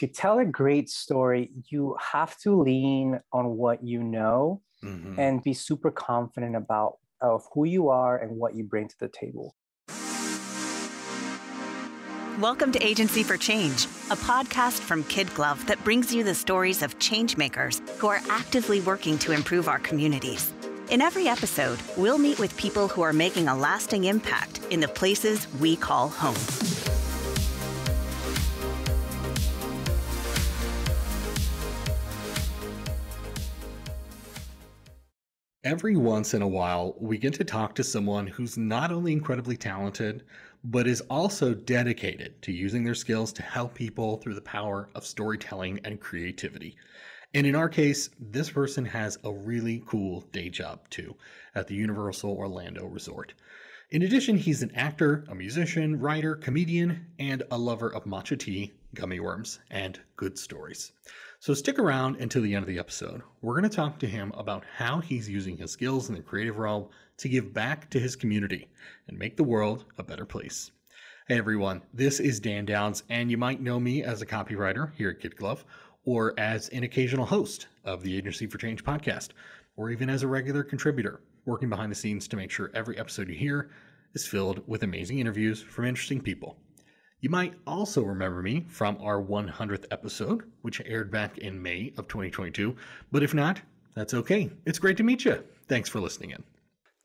to tell a great story, you have to lean on what you know and be super confident about of who you are and what you bring to the table. Welcome to Agency for Change, a podcast from KidGlov that brings you the stories of change makers who are actively working to improve our communities. In every episode, we'll meet with people who are making a lasting impact in the places we call home. Every once in a while, we get to talk to someone who's not only incredibly talented, but is also dedicated to using their skills to help people through the power of storytelling and creativity. And in our case, this person has a really cool day job too at the Universal Orlando Resort. In addition, he's an actor, a musician, writer, comedian, and a lover of matcha tea, gummy worms, and good stories. So stick around until the end of the episode. We're going to talk to him about how he's using his skills in the creative realm to give back to his community and make the world a better place. Hey everyone, this is Dan Downs, and you might know me as a copywriter here at KidGlov, or as an occasional host of the Agency for Change podcast, or even as a regular contributor, working behind the scenes to make sure every episode you hear is filled with amazing interviews from interesting people. You might also remember me from our 100th episode, which aired back in May of 2022. But if not, that's okay. It's great to meet you. Thanks for listening in.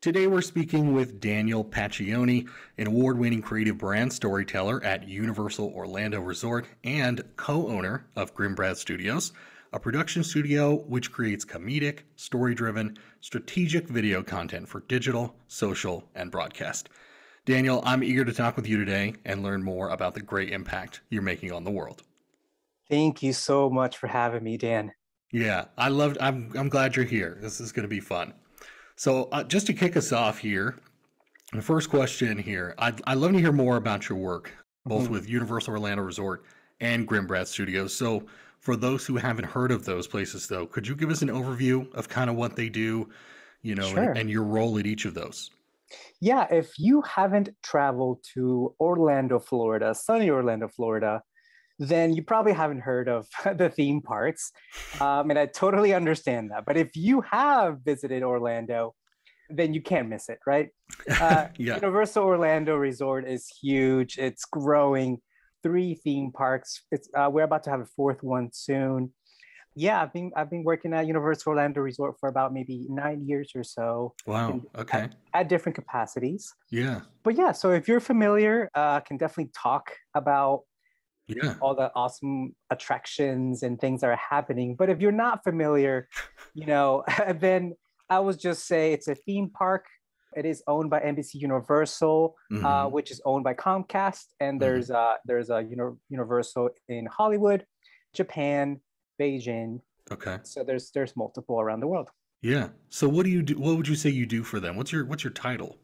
Today we're speaking with Daniel Pacchioni, an award-winning creative brand storyteller at Universal Orlando Resort and co-owner of Grimbrad Studios, a production studio which creates comedic, story-driven, strategic video content for digital, social, and broadcast. Daniel, I'm eager to talk with you today and learn more about the great impact you're making on the world. Thank you so much for having me, Dan. Yeah, I'm glad you're here. This is going to be fun. So just to kick us off here, the first question here, I'd love to hear more about your work, both with Universal Orlando Resort and Grimbrad Studios. So for those who haven't heard of those places, though, could you give us an overview of kind of what they do, Sure. and your role at each of those? Yeah, if you haven't traveled to Orlando, Florida, sunny Orlando, Florida, then you probably haven't heard of the theme parks. And I totally understand that. But if you have visited Orlando, then you can't miss it, right? Yeah. Universal Orlando Resort is huge. It's growing. 3 theme parks. We're about to have a 4th one soon. Yeah, I've been working at Universal Orlando Resort for about maybe 9 years or so. Wow. Okay. At different capacities. Yeah. But yeah, so if you're familiar, I can definitely talk about all the awesome attractions and things that are happening. But if you're not familiar, then I would just say it's a theme park. It is owned by NBC Universal, which is owned by Comcast, and there's a Universal in Hollywood, Japan, Beijing. Okay. So there's multiple around the world. Yeah. So what do you do? What would you say you do for them? What's your title?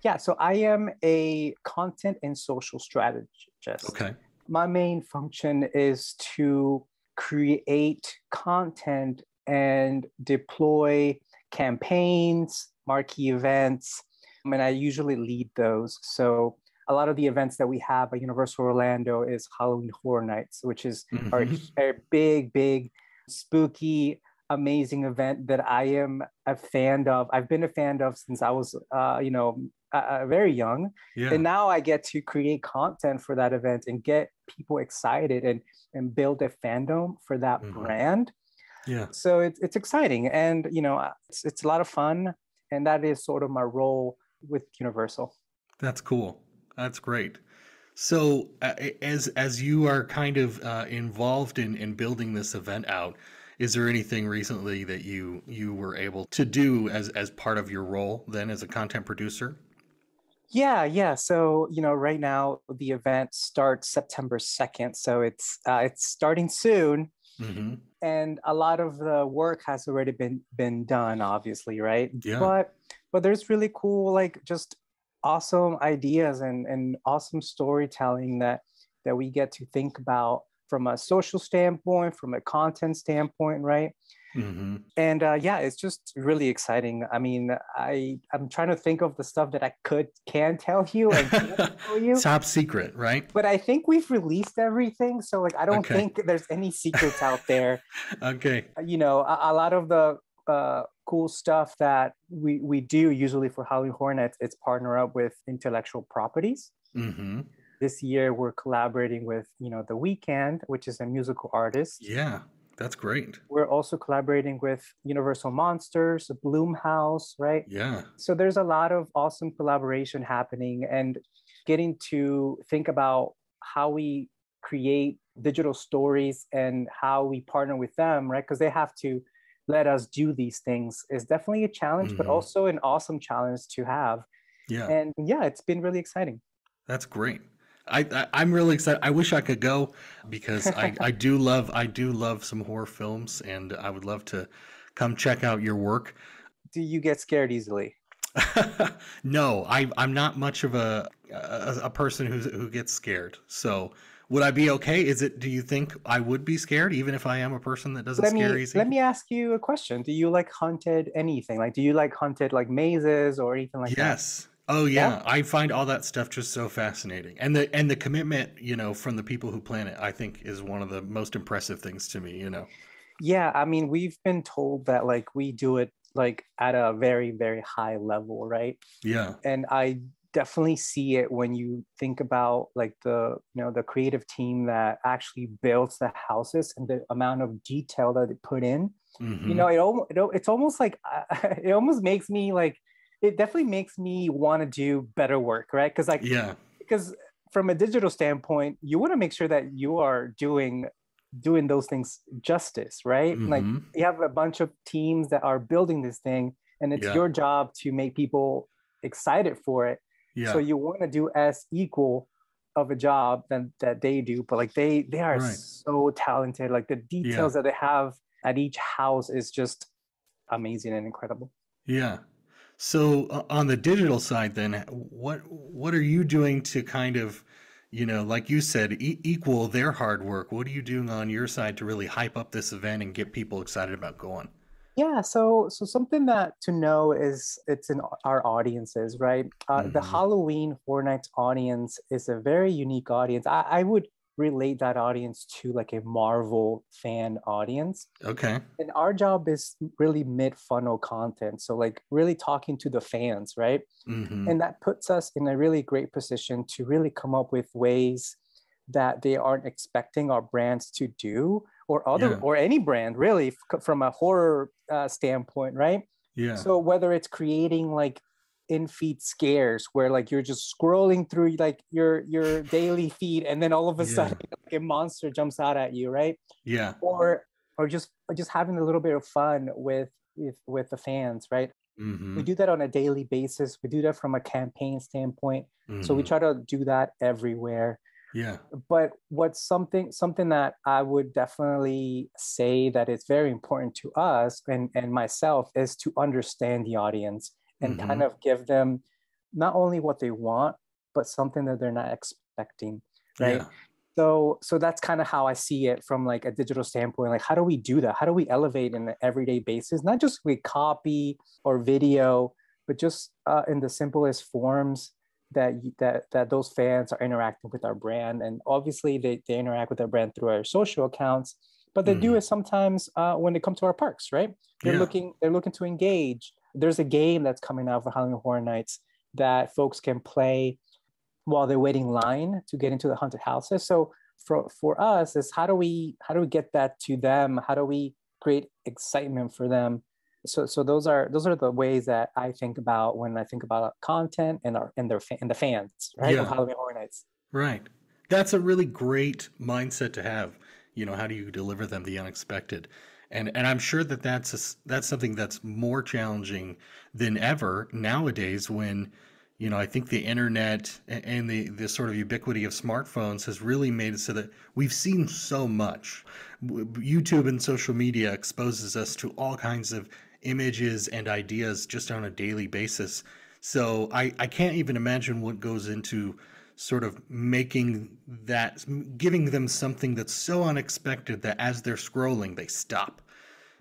Yeah. So I am a content and social strategist. Okay. My main function is to create content and deploy campaigns, marquee events, and I usually lead those. So a lot of the events that we have at Universal Orlando is Halloween Horror Nights, which is our big, spooky, amazing event that I am a fan of. I've been a fan of since I was, very young. Yeah. And now I get to create content for that event and get people excited and build a fandom for that brand. Yeah. So it's exciting. And, it's a lot of fun. And that is sort of my role with Universal. That's cool. That's great. So as you are kind of involved in building this event out, is there anything recently that you were able to do as part of your role then as a content producer? Yeah. So, right now the event starts September 2nd. So it's starting soon. And a lot of the work has already been done, obviously, right? Yeah. But there's really cool, just awesome ideas and awesome storytelling that we get to think about from a social standpoint, from a content standpoint, right? Mm-hmm. And yeah, it's just really exciting. I mean, I'm trying to think of the stuff that I can tell you and can't tell you, Top secret, right? but I think we've released everything. So like, I don't Okay. think there's any secrets out there. Okay. You know, a lot of the cool stuff that we do usually for Howling Hornets, it's partner up with intellectual properties. Mm-hmm. This year, we're collaborating with, The Weeknd, which is a musical artist. Yeah, that's great. We're also collaborating with Universal Monsters, Bloomhouse, right? Yeah. So there's a lot of awesome collaboration happening, and getting to think about how we create digital stories and how we partner with them, right? Because they have to let us do these things is definitely a challenge, but Mm-hmm. also an awesome challenge to have. Yeah, And yeah, it's been really exciting. that's great. I'm really excited. I wish I could go because I do love some horror films, and I would love to come check out your work. Do you get scared easily? No, I'm not much of a person who gets scared. So would I be okay? Do you think I would be scared even if I am a person that doesn't scare Let easy? me ask you a question. Do you like haunted anything? Like, do you like haunted like mazes or anything like that? Yes. Oh Yeah. yeah, I find all that stuff just so fascinating. And the commitment, from the people who plan it, I think is one of the most impressive things to me. Yeah, I mean, we've been told that like we do it like at a very, very high level, right? Yeah. And I definitely see it when you think about like the creative team that actually builds the houses and the amount of detail that they put in. Mm-hmm. It's almost like it almost makes me like it definitely makes me want to do better work, right? Yeah. Because from a digital standpoint, you want to make sure that you are doing those things justice, right? Like Mm-hmm. you have a bunch of teams that are building this thing, and it's Yeah. your job to make people excited for it. So Yeah. you want to do as equal of a job than that they do, but like they are Right. so talented. Like the Yeah. details that they have at each house is just amazing and incredible. Yeah. So on the digital side, then, what are you doing to kind of, like you said, equal their hard work? What are you doing on your side to really hype up this event and get people excited about going? Yeah, so something that to know is it's in our audiences, right? The Mm-hmm. Halloween Horror Nights audience is a very unique audience. I would relate that audience to like a Marvel fan audience. Okay. And our job is really mid-funnel content. So like really talking to the fans, right? Mm-hmm. And that puts us in a really great position to really come up with ways that they aren't expecting our brands to do Yeah. or any brand really from a horror standpoint, right? Yeah. So whether it's creating like in feed scares where like you're just scrolling through like your daily feed and then all of a Yeah. sudden like a monster jumps out at you, right? Yeah. Or just having a little bit of fun with the fans, right? We Mm-hmm. do that on a daily basis. We do that from a campaign standpoint. So we Mm-hmm. try to do that everywhere. Yeah. But what's something that I would definitely say that is very important to us and myself is to understand the audience and Mm-hmm. kind of give them not only what they want, but something that they're not expecting, right? Yeah. So that's kind of how I see it from like a digital standpoint. Like, how do we do that? How do we elevate in an everyday basis? Not just with copy or video, but just in the simplest forms that those fans are interacting with our brand. And obviously they interact with our brand through our social accounts, but they do Mm-hmm. it sometimes when they come to our parks, right? Yeah. They're looking to engage. There's a game that's coming out for Halloween Horror Nights that folks can play while they're waiting in line to get into the haunted houses. So for us is how do we get that to them? How do we create excitement for them? So those are the ways that I think about when I think about content and the fans, right, of Yeah. Halloween Horror Nights. Right. That's a really great mindset to have. How do you deliver them the unexpected? And I'm sure that that's something that's more challenging than ever nowadays when, I think the internet and the sort of ubiquity of smartphones has really made it so that we've seen so much. YouTube and social media exposes us to all kinds of images and ideas just on a daily basis. So I can't even imagine what goes into sort of making that, giving them something that's so unexpected that as they're scrolling, they stop.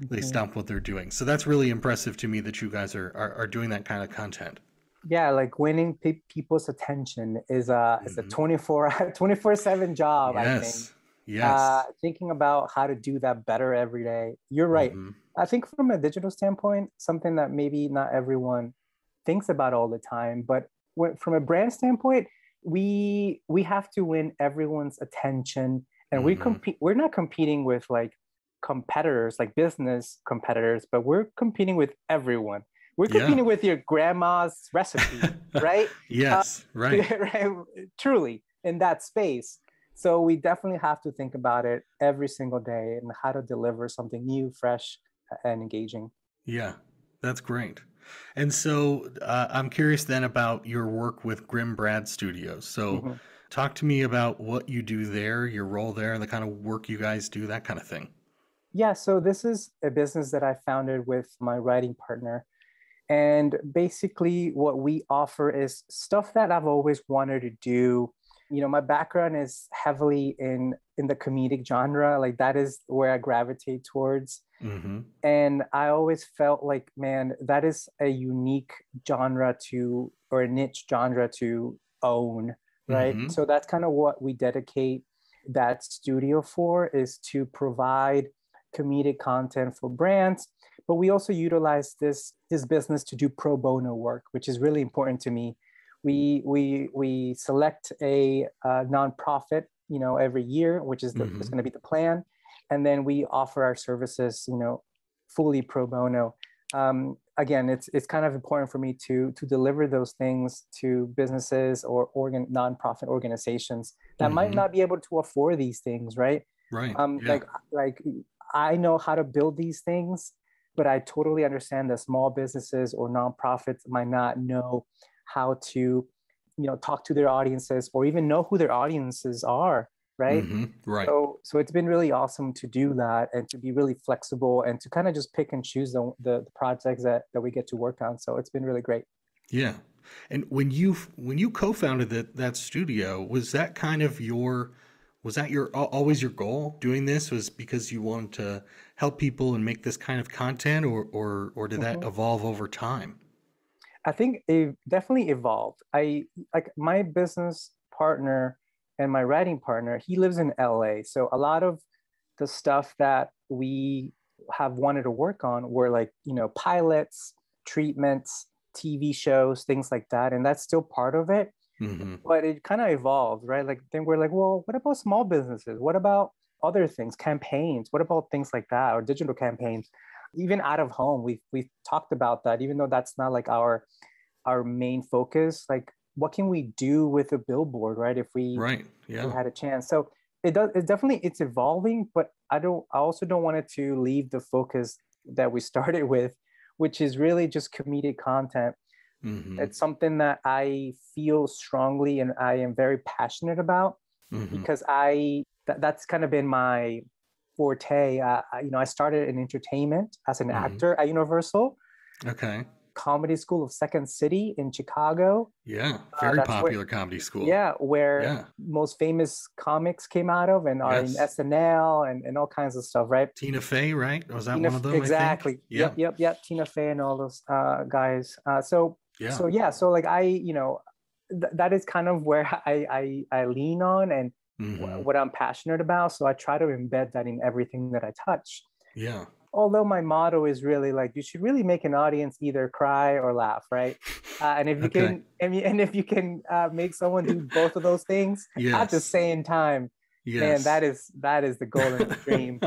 they Mhm. stop what they're doing. So that's really impressive to me that you guys are doing that kind of content. Yeah, like winning people's attention is a Hmm. 24/7 job, I think. Yes. Yes. Thinking about how to do that better every day. You're right. Hmm. I think from a digital standpoint, something that maybe not everyone thinks about all the time, but from a brand standpoint, we have to win everyone's attention, and Hmm. we're not competing with like competitors, like business competitors, but we're competing with everyone. We're Yeah. competing with your grandma's recipe, right? Uh, Yes. Right. right? Truly in that space. So we definitely have to think about it every single day and how to deliver something new, fresh, and engaging. Yeah. That's great. And so I'm curious then about your work with Grim Brad Studios. So Mhm. talk to me about what you do there, your role there, and the kind of work you guys do, that kind of thing. Yeah, so this is a business that I founded with my writing partner. And basically, what we offer is stuff that I've always wanted to do. My background is heavily in the comedic genre. Like that is where I gravitate towards. Hmm. And I always felt like, man, that is a unique genre to, or a niche genre to own, right? Hmm. So that's kind of what we dedicate that studio for, is to provide comedic content for brands. But we also utilize this business to do pro bono work, which is really important to me. We select a nonprofit, every year, which is Hmm. going to be the plan, and then we offer our services, fully pro bono. Again, it's kind of important for me to deliver those things to businesses or nonprofit organizations that might Hmm. not be able to afford these things, right? Right. Um, Yeah. like like I know how to build these things, but I totally understand that small businesses or nonprofits might not know how to, talk to their audiences or even know who their audiences are, right? Hmm. Right. So it's been really awesome to do that and to be really flexible and to kind of just pick and choose the projects that we get to work on. So it's been really great. Yeah. And when you co-founded that studio, was that kind of your was that your always your goal doing this was because you wanted to help people and make this kind of content or did that Mhm. evolve over time? I think it definitely evolved. I like my business partner and my writing partner, he lives in LA. So a lot of the stuff that we have wanted to work on were like, pilots, treatments, TV shows, things like that. And that's still part of it. Hmm. But it kind of evolved, right? Like then we're like, well, what about small businesses? What about other things, campaigns? What about things like that or digital campaigns? Even out of home, we've talked about that, even though that's not like our main focus. Like, what can we do with a billboard, right? Right. If we Yeah. had a chance. So it's evolving, but I also don't want it to leave the focus that we started with, which is really just comedic content. Hmm. It's something that I feel strongly and I am very passionate about Hmm. because that's kind of been my forte. I started in entertainment as an Hmm. actor at Universal Okay. Comedy School of Second City in Chicago. Yeah. Very That's where, popular comedy school. yeah, where Yeah. most famous comics came out of and are in Yes. SNL and all kinds of stuff, right? Tina Fey, right? Was that one of them, I think? Exactly. Yeah. Yep. Tina Fey and all those guys. Yeah. So yeah, so like that is kind of where I lean on and Hmm. what I'm passionate about. So I try to embed that in everything that I touch. Yeah. Although my motto is really like you should really make an audience either cry or laugh, right? And if you Okay. can, and if you can make someone do both of those things at the Yes. same time, man, Yes. that is the golden dream.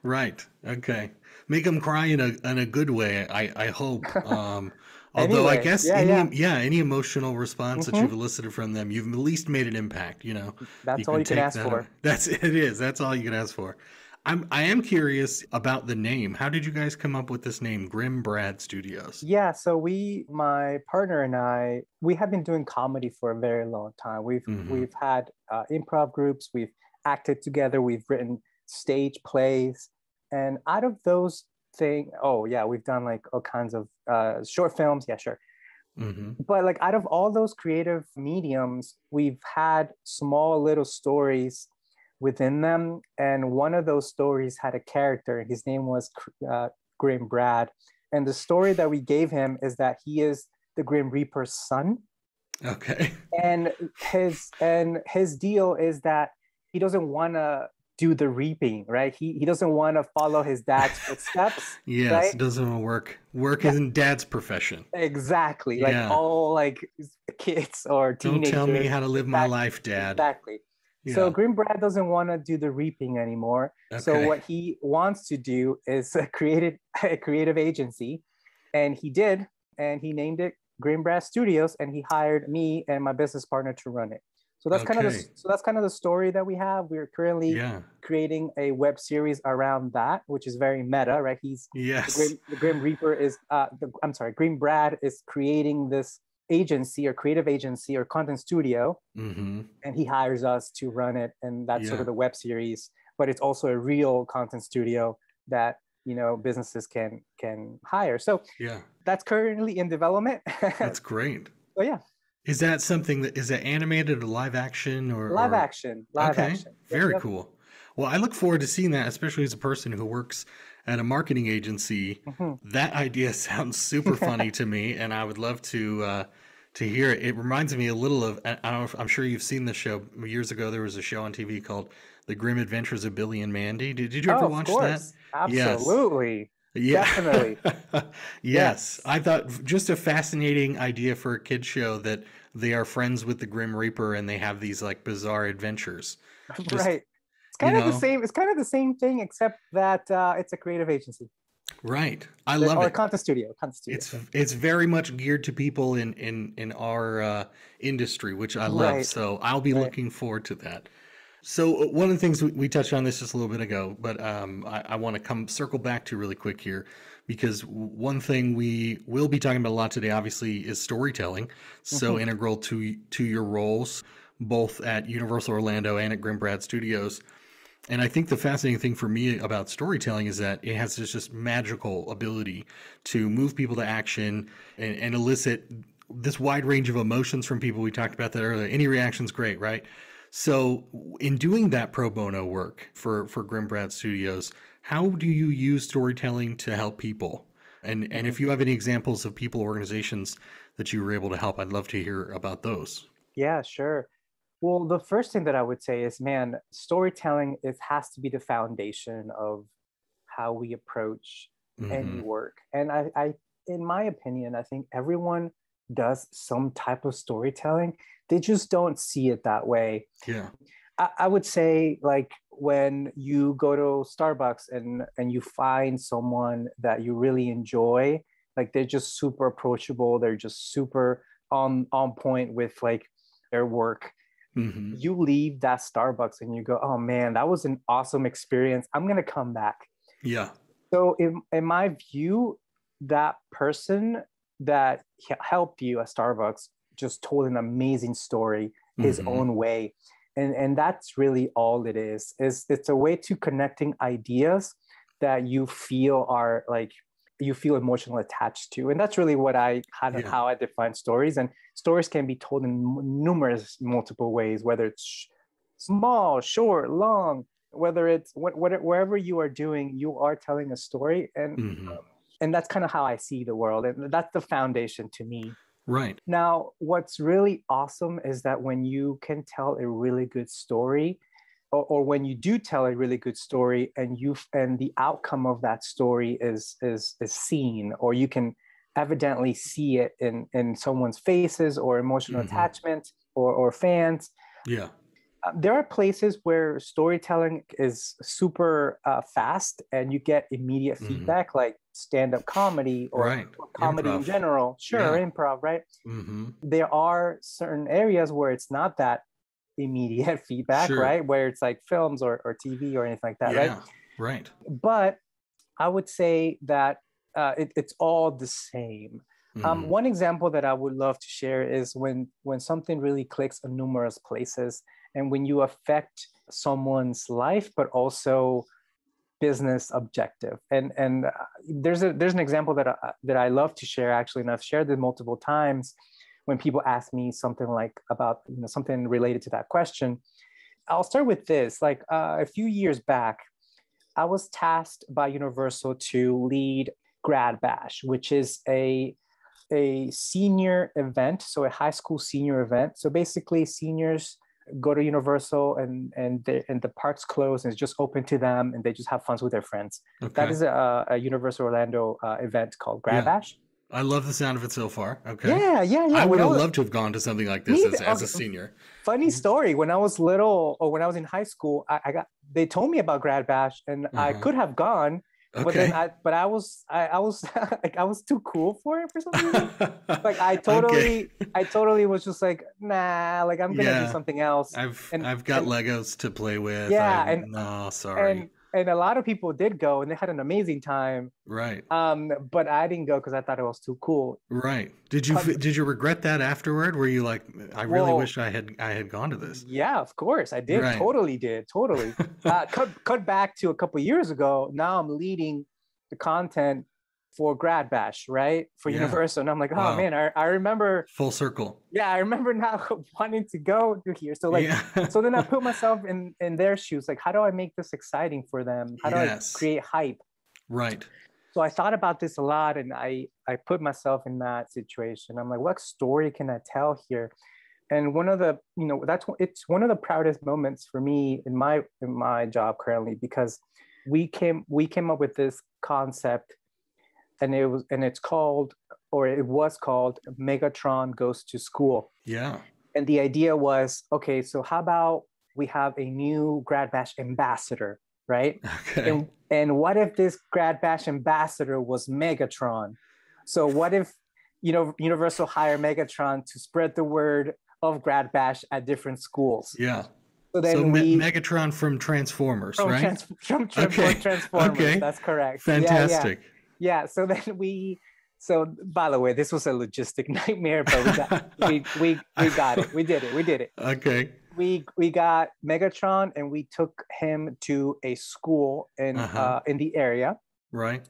Right. Okay. Make them cry in a good way. I hope. Although I Anyway, guess yeah. any emotional response that you've Hmm. elicited from them, you've at least made an impact. You That's all can you can take ask that. for. That's it is. That's all you can ask for. I am curious about the name. How did you guys come up with this name, Grim Brad Studios? Yeah, so my partner and I, we have been doing comedy for a very long time. Mm-hmm. We've had improv groups, we've acted together, we've written stage plays, and out of those things, oh yeah, we've done like all kinds of short films. Yeah, sure. Mm-hmm. But like out of all those creative mediums, we've had small little stories within them. And one of those stories had a character. His name was Grim Brad. And the story that we gave him is that he is the Grim Reaper's son. Okay. And his deal is that he doesn't want to do the reaping, right? He doesn't want to follow his dad's footsteps. Yes, right? it doesn't want to work. Work isn't dad's profession. Exactly. Yeah. Like all like kids or teenagers. Don't tell me how to live my life, Dad. Exactly. Yeah. So Grim Brad doesn't want to do the reaping anymore. Okay. So what he wants to do is create a creative agency, and he did, and he named it Grim Brad Studios, and he hired me and my business partner to run it. So that's kind of the story that we have. We're currently creating a web series around that, which is very meta, right? The Grim Reaper is Grim Brad is creating this agency or creative agency or content studio, and he hires us to run it, and that's sort of the web series. But it's also a real content studio that businesses can hire. So that's currently in development. That's great. So yeah. Is that something is that animated or live action or live action? Live action. Very cool. Well, I look forward to seeing that, especially as a person who works at a marketing agency. That idea sounds super funny to me, and I would love to hear it. It reminds me a little of, I don't know if, I'm sure you've seen the show. Years ago, there was a show on TV called The Grim Adventures of Billy and Mandy. Did you ever watch that? Absolutely. Yes. Yeah. Definitely. Yes. I thought just a fascinating idea for a kid show that they are friends with the Grim Reaper and they have these like bizarre adventures. Right. It's kind of the same. It's kind of the same thing, except that it's a creative agency. Right. I love it. Or content studio. It's very much geared to people in our industry, which I love. Right. So I'll be looking forward to that. So one of the things we touched on this just a little bit ago, but I want to circle back to really quick here, because one thing we will be talking about a lot today, obviously, is storytelling. So integral to your roles, both at Universal Orlando and at Grim Brad Studios. And I think the fascinating thing for me about storytelling is that it has this just magical ability to move people to action and elicit this wide range of emotions from people. We talked about that earlier. Any reaction's great, right? So in doing that pro bono work for Grim Brad Studios, how do you use storytelling to help people? And if you have any examples of people, organizations that you were able to help, I'd love to hear about those. Yeah, sure. Well, the first thing that I would say is, man, storytelling has to be the foundation of how we approach any work. And I, in my opinion, I think everyone does some type of storytelling. They just don't see it that way. Yeah. I would say, like, when you go to Starbucks and you find someone that you really enjoy, like they're just super approachable. They're just super on point with like their work. You leave that Starbucks and you go, oh man, that was an awesome experience. I'm going to come back. Yeah. So in my view, that person that helped you at Starbucks just told an amazing story his own way. And that's really all it is. It's a way to connecting ideas that you feel are like, you feel emotionally attached to. And that's really what how I define stories. And stories can be told in numerous multiple ways, whether it's small, short, long, whether it's wherever you are doing, you are telling a story. And that's kind of how I see the world. And that's the foundation to me. Right. Now, what's really awesome is that when you can tell a really good story, or when you do tell a really good story and the outcome of that story is seen, or you can evidently see it in someone's faces or emotional attachment or fans. Yeah. There are places where storytelling is super fast and you get immediate feedback, like stand-up comedy or comedy in general. Improv, right? There are certain areas where it's not that immediate feedback, right? Where it's like films or TV or anything like that, right? Right. But I would say that it's all the same. One example that I would love to share is when something really clicks in numerous places, and when you affect someone's life, but also business objective. And there's an example that I love to share, actually, and I've shared it multiple times when people ask me something like about something related to that question. I'll start with this. Like a few years back, I was tasked by Universal to lead Grad Bash, which is a senior event, so a high school senior event. So basically, seniors go to Universal and the parks close and it's just open to them, and they just have fun with their friends. Okay. That is a Universal Orlando event called Grad Bash. I love the sound of it so far. Okay. Yeah. I would have loved to have gone to something like this as a senior. Funny story. When I was little, or when I was in high school, they told me about Grad Bash, and I could have gone, but then I was like, I was too cool for it for some reason. Like I totally was just like, nah, like I'm gonna do something else. I've got Legos to play with. No, sorry. And a lot of people did go, and they had an amazing time. Right. But I didn't go because I thought it was too cool. Right. Did you regret that afterward? Were you like, I really wish I had gone to this? Yeah, of course I did. Right. Totally did. Totally. Cut back to a couple of years ago. Now I'm leading the content for Grad Bash, right? For Universal. And I'm like, oh man, I remember. Full circle. Yeah, I remember now wanting to go to here. So like, so then I put myself in their shoes. Like, how do I make this exciting for them? How do I create hype? Right. So I thought about this a lot, and I put myself in that situation. I'm like, what story can I tell here? And one of the, it's one of the proudest moments for me in my job currently, because we came up with this concept. And it was called Megatron Goes to School. Yeah. And the idea was, okay, so how about we have a new Grad Bash ambassador, right? Okay. And what if this Grad Bash ambassador was Megatron? So what if, Universal hired Megatron to spread the word of Grad Bash at different schools? Yeah. So then Megatron from Transformers, right? From Transformers. Okay. That's correct. Fantastic. Yeah, so then by the way, this was a logistic nightmare, but we got it. We did it. Okay. We got Megatron, and we took him to a school in the area. Right.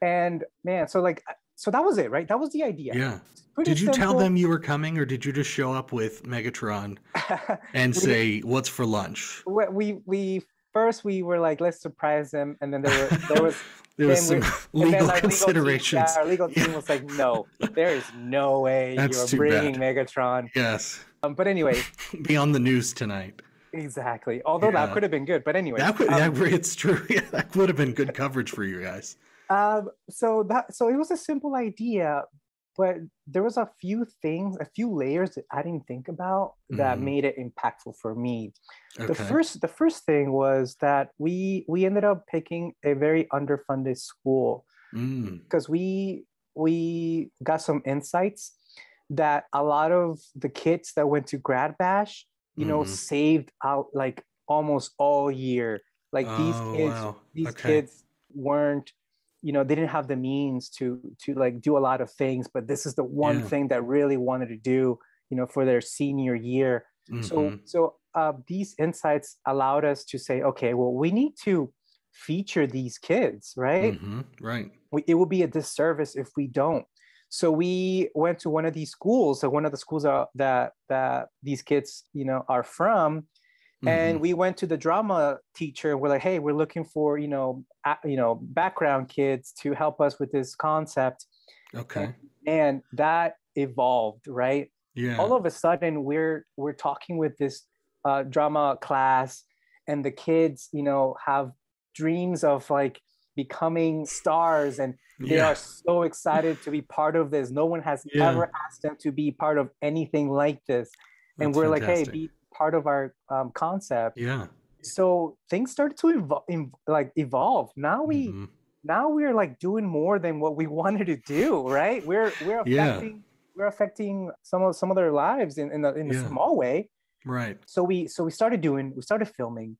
And man, so that was it, right? That was the idea. Yeah. Did you tell them you were coming, or did you just show up with Megatron and say, "What's for lunch"? We first were like, let's surprise them, and then there was some legal considerations. Our legal team was like, no, there is no way you're bringing Megatron. Yes. But anyway. Be on the news tonight. Exactly. Although that could have been good. But anyway. It's true. Yeah, that would have been good coverage for you guys. So it was a simple idea, but there was a few layers that I didn't think about that made it impactful for me. Okay. The first thing was that we ended up picking a very underfunded school because we got some insights that a lot of the kids that went to Grad Bash, saved out like almost all year. Like these kids weren't, they didn't have the means to like do a lot of things, but this is the one thing that really wanted to do, for their senior year. So these insights allowed us to say, okay, well, we need to feature these kids, right? Right. It would be a disservice if we don't. So we went to one of these schools, so one of the schools that these kids, are from. And we went to the drama teacher. We're like, hey, we're looking for, background kids to help us with this concept. Okay. And that evolved, right? Yeah. All of a sudden, we're talking with this drama class, and the kids, have dreams of like becoming stars, and they are so excited to be part of this. No one has ever asked them to be part of anything like this. And we're fantastic. Like, hey, be part of our concept. Yeah. So things started to evolve. Now we're like doing more than what we wanted to do, right? We're affecting some of their lives in a small way. Right. So we started filming.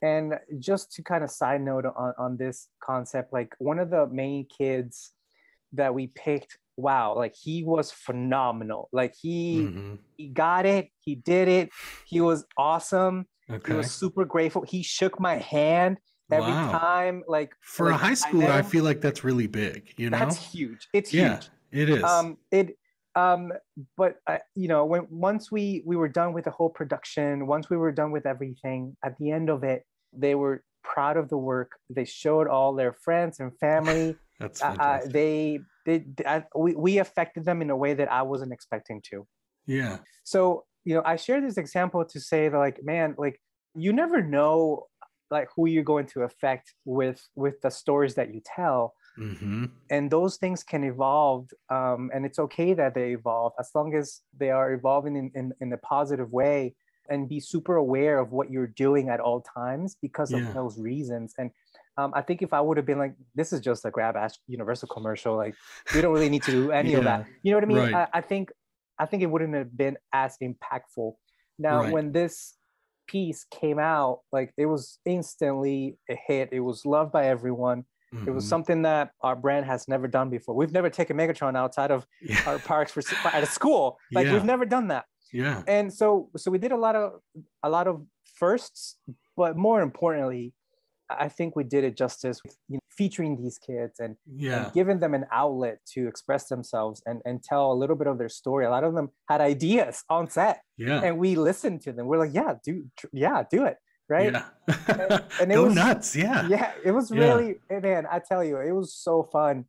And just to kind of side note on this concept, like one of the main kids that we picked, wow, like he was phenomenal. Like he got it, he did it, he was awesome. Okay. He was super grateful. He shook my hand every time. Like for a high schooler, I feel like that's really big. That's huge. It's huge. It is. But once we were done with the whole production, once we were done with everything, at the end of it, they were proud of the work. They showed all their friends and family. That's fantastic. We affected them in a way that I wasn't expecting to. Yeah. So, I share this example to say that, like, man, like, you never know, like, who you're going to affect with the stories that you tell. Mm-hmm. And those things can evolve, and it's okay that they evolve as long as they are evolving in a positive way, and be super aware of what you're doing at all times because of those reasons. And I think if I would have been like, this is just a grab ass Universal commercial, like, we don't really need to do any of that. You know what I mean? Right. I think it wouldn't have been as impactful. Now, when this piece came out, like, it was instantly a hit. It was loved by everyone. It was something that our brand has never done before. We've never taken Megatron outside of our parks at a school. Like, we've never done that. Yeah. And so we did a lot of firsts, but more importantly, I think we did it justice, featuring these kids and giving them an outlet to express themselves and tell a little bit of their story. A lot of them had ideas on set, and we listened to them. We're like, do it. Right. Yeah. And it Go was nuts. Yeah. Yeah. It was really, man, I tell you, it was so fun.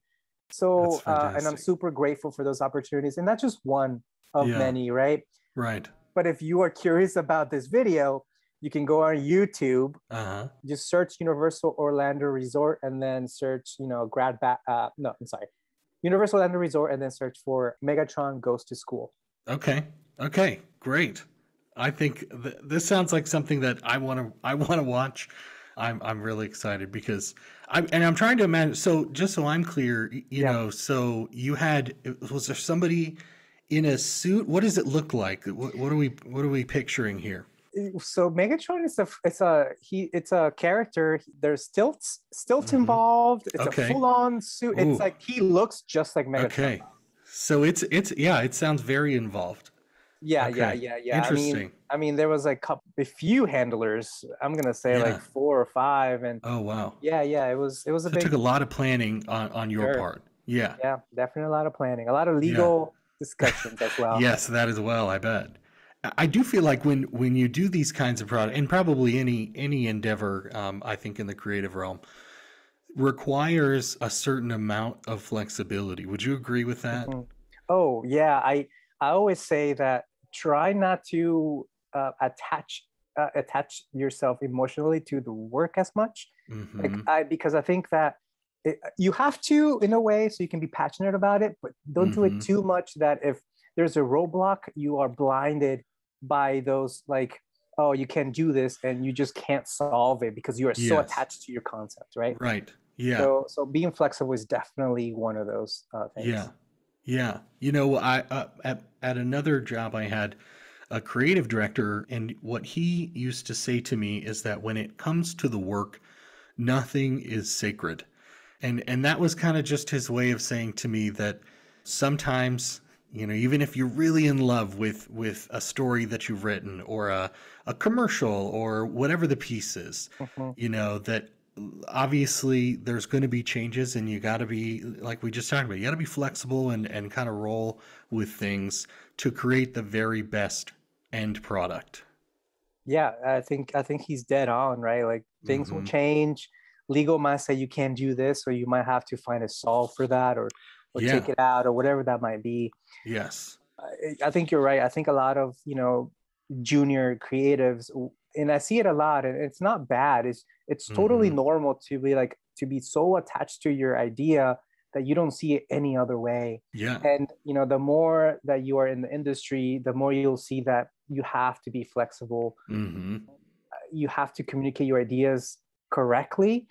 So, and I'm super grateful for those opportunities. And that's just one of many, right? Right. But if you are curious about this video, you can go on YouTube, just search Universal Orlando Resort and then search, Universal Orlando Resort, and then search for Megatron Goes to School. Okay. Great. I think this sounds like something that I want to watch. I'm really excited because I'm trying to imagine. So just so I'm clear, so was there somebody in a suit? What does it look like? What are we picturing here? So Megatron it's a character. There's stilts involved. It's a full-on suit. It's like he looks just like Megatron. Okay. So it sounds very involved. Yeah. Interesting. I mean, there was like a few handlers. I'm gonna say like 4 or 5, and oh wow. Yeah. It was It took a lot of planning on your part. Yeah. Yeah, definitely a lot of planning, a lot of legal discussions as well. Yes, that as well. I bet. I do feel like when you do these kinds of products, and probably any endeavor, I think in the creative realm, requires a certain amount of flexibility. Would you agree with that? Oh yeah, I always say that try not to attach yourself emotionally to the work as much, because I think that you have to, in a way, so you can be passionate about it, but don't do it too much that if there's a roadblock, you are blinded by those, like, oh, you can't do this, and you just can't solve it because you are so attached to your concept, right? Right. Yeah. So being flexible is definitely one of those things. Yeah. At another job I had, a creative director, and what he used to say to me is that when it comes to the work, nothing is sacred. And that was kind of just his way of saying to me that sometimes, even if you're really in love with a story that you've written or a commercial or whatever the piece is, that obviously there's going to be changes, and you got to be, like we just talked about, you got to be flexible and kind of roll with things to create the very best end product. Yeah, I think he's dead on, right? Like, things will change. Legal might say you can't do this, or you might have to find a solve for that, or take it out, or whatever that might be. Yes. I think you're right. I think a lot of, junior creatives, and I see it a lot, and it's not bad. It's totally normal to be so attached to your idea that you don't see it any other way. Yeah. And, the more that you are in the industry, the more you'll see that you have to be flexible. You have to communicate your ideas correctly.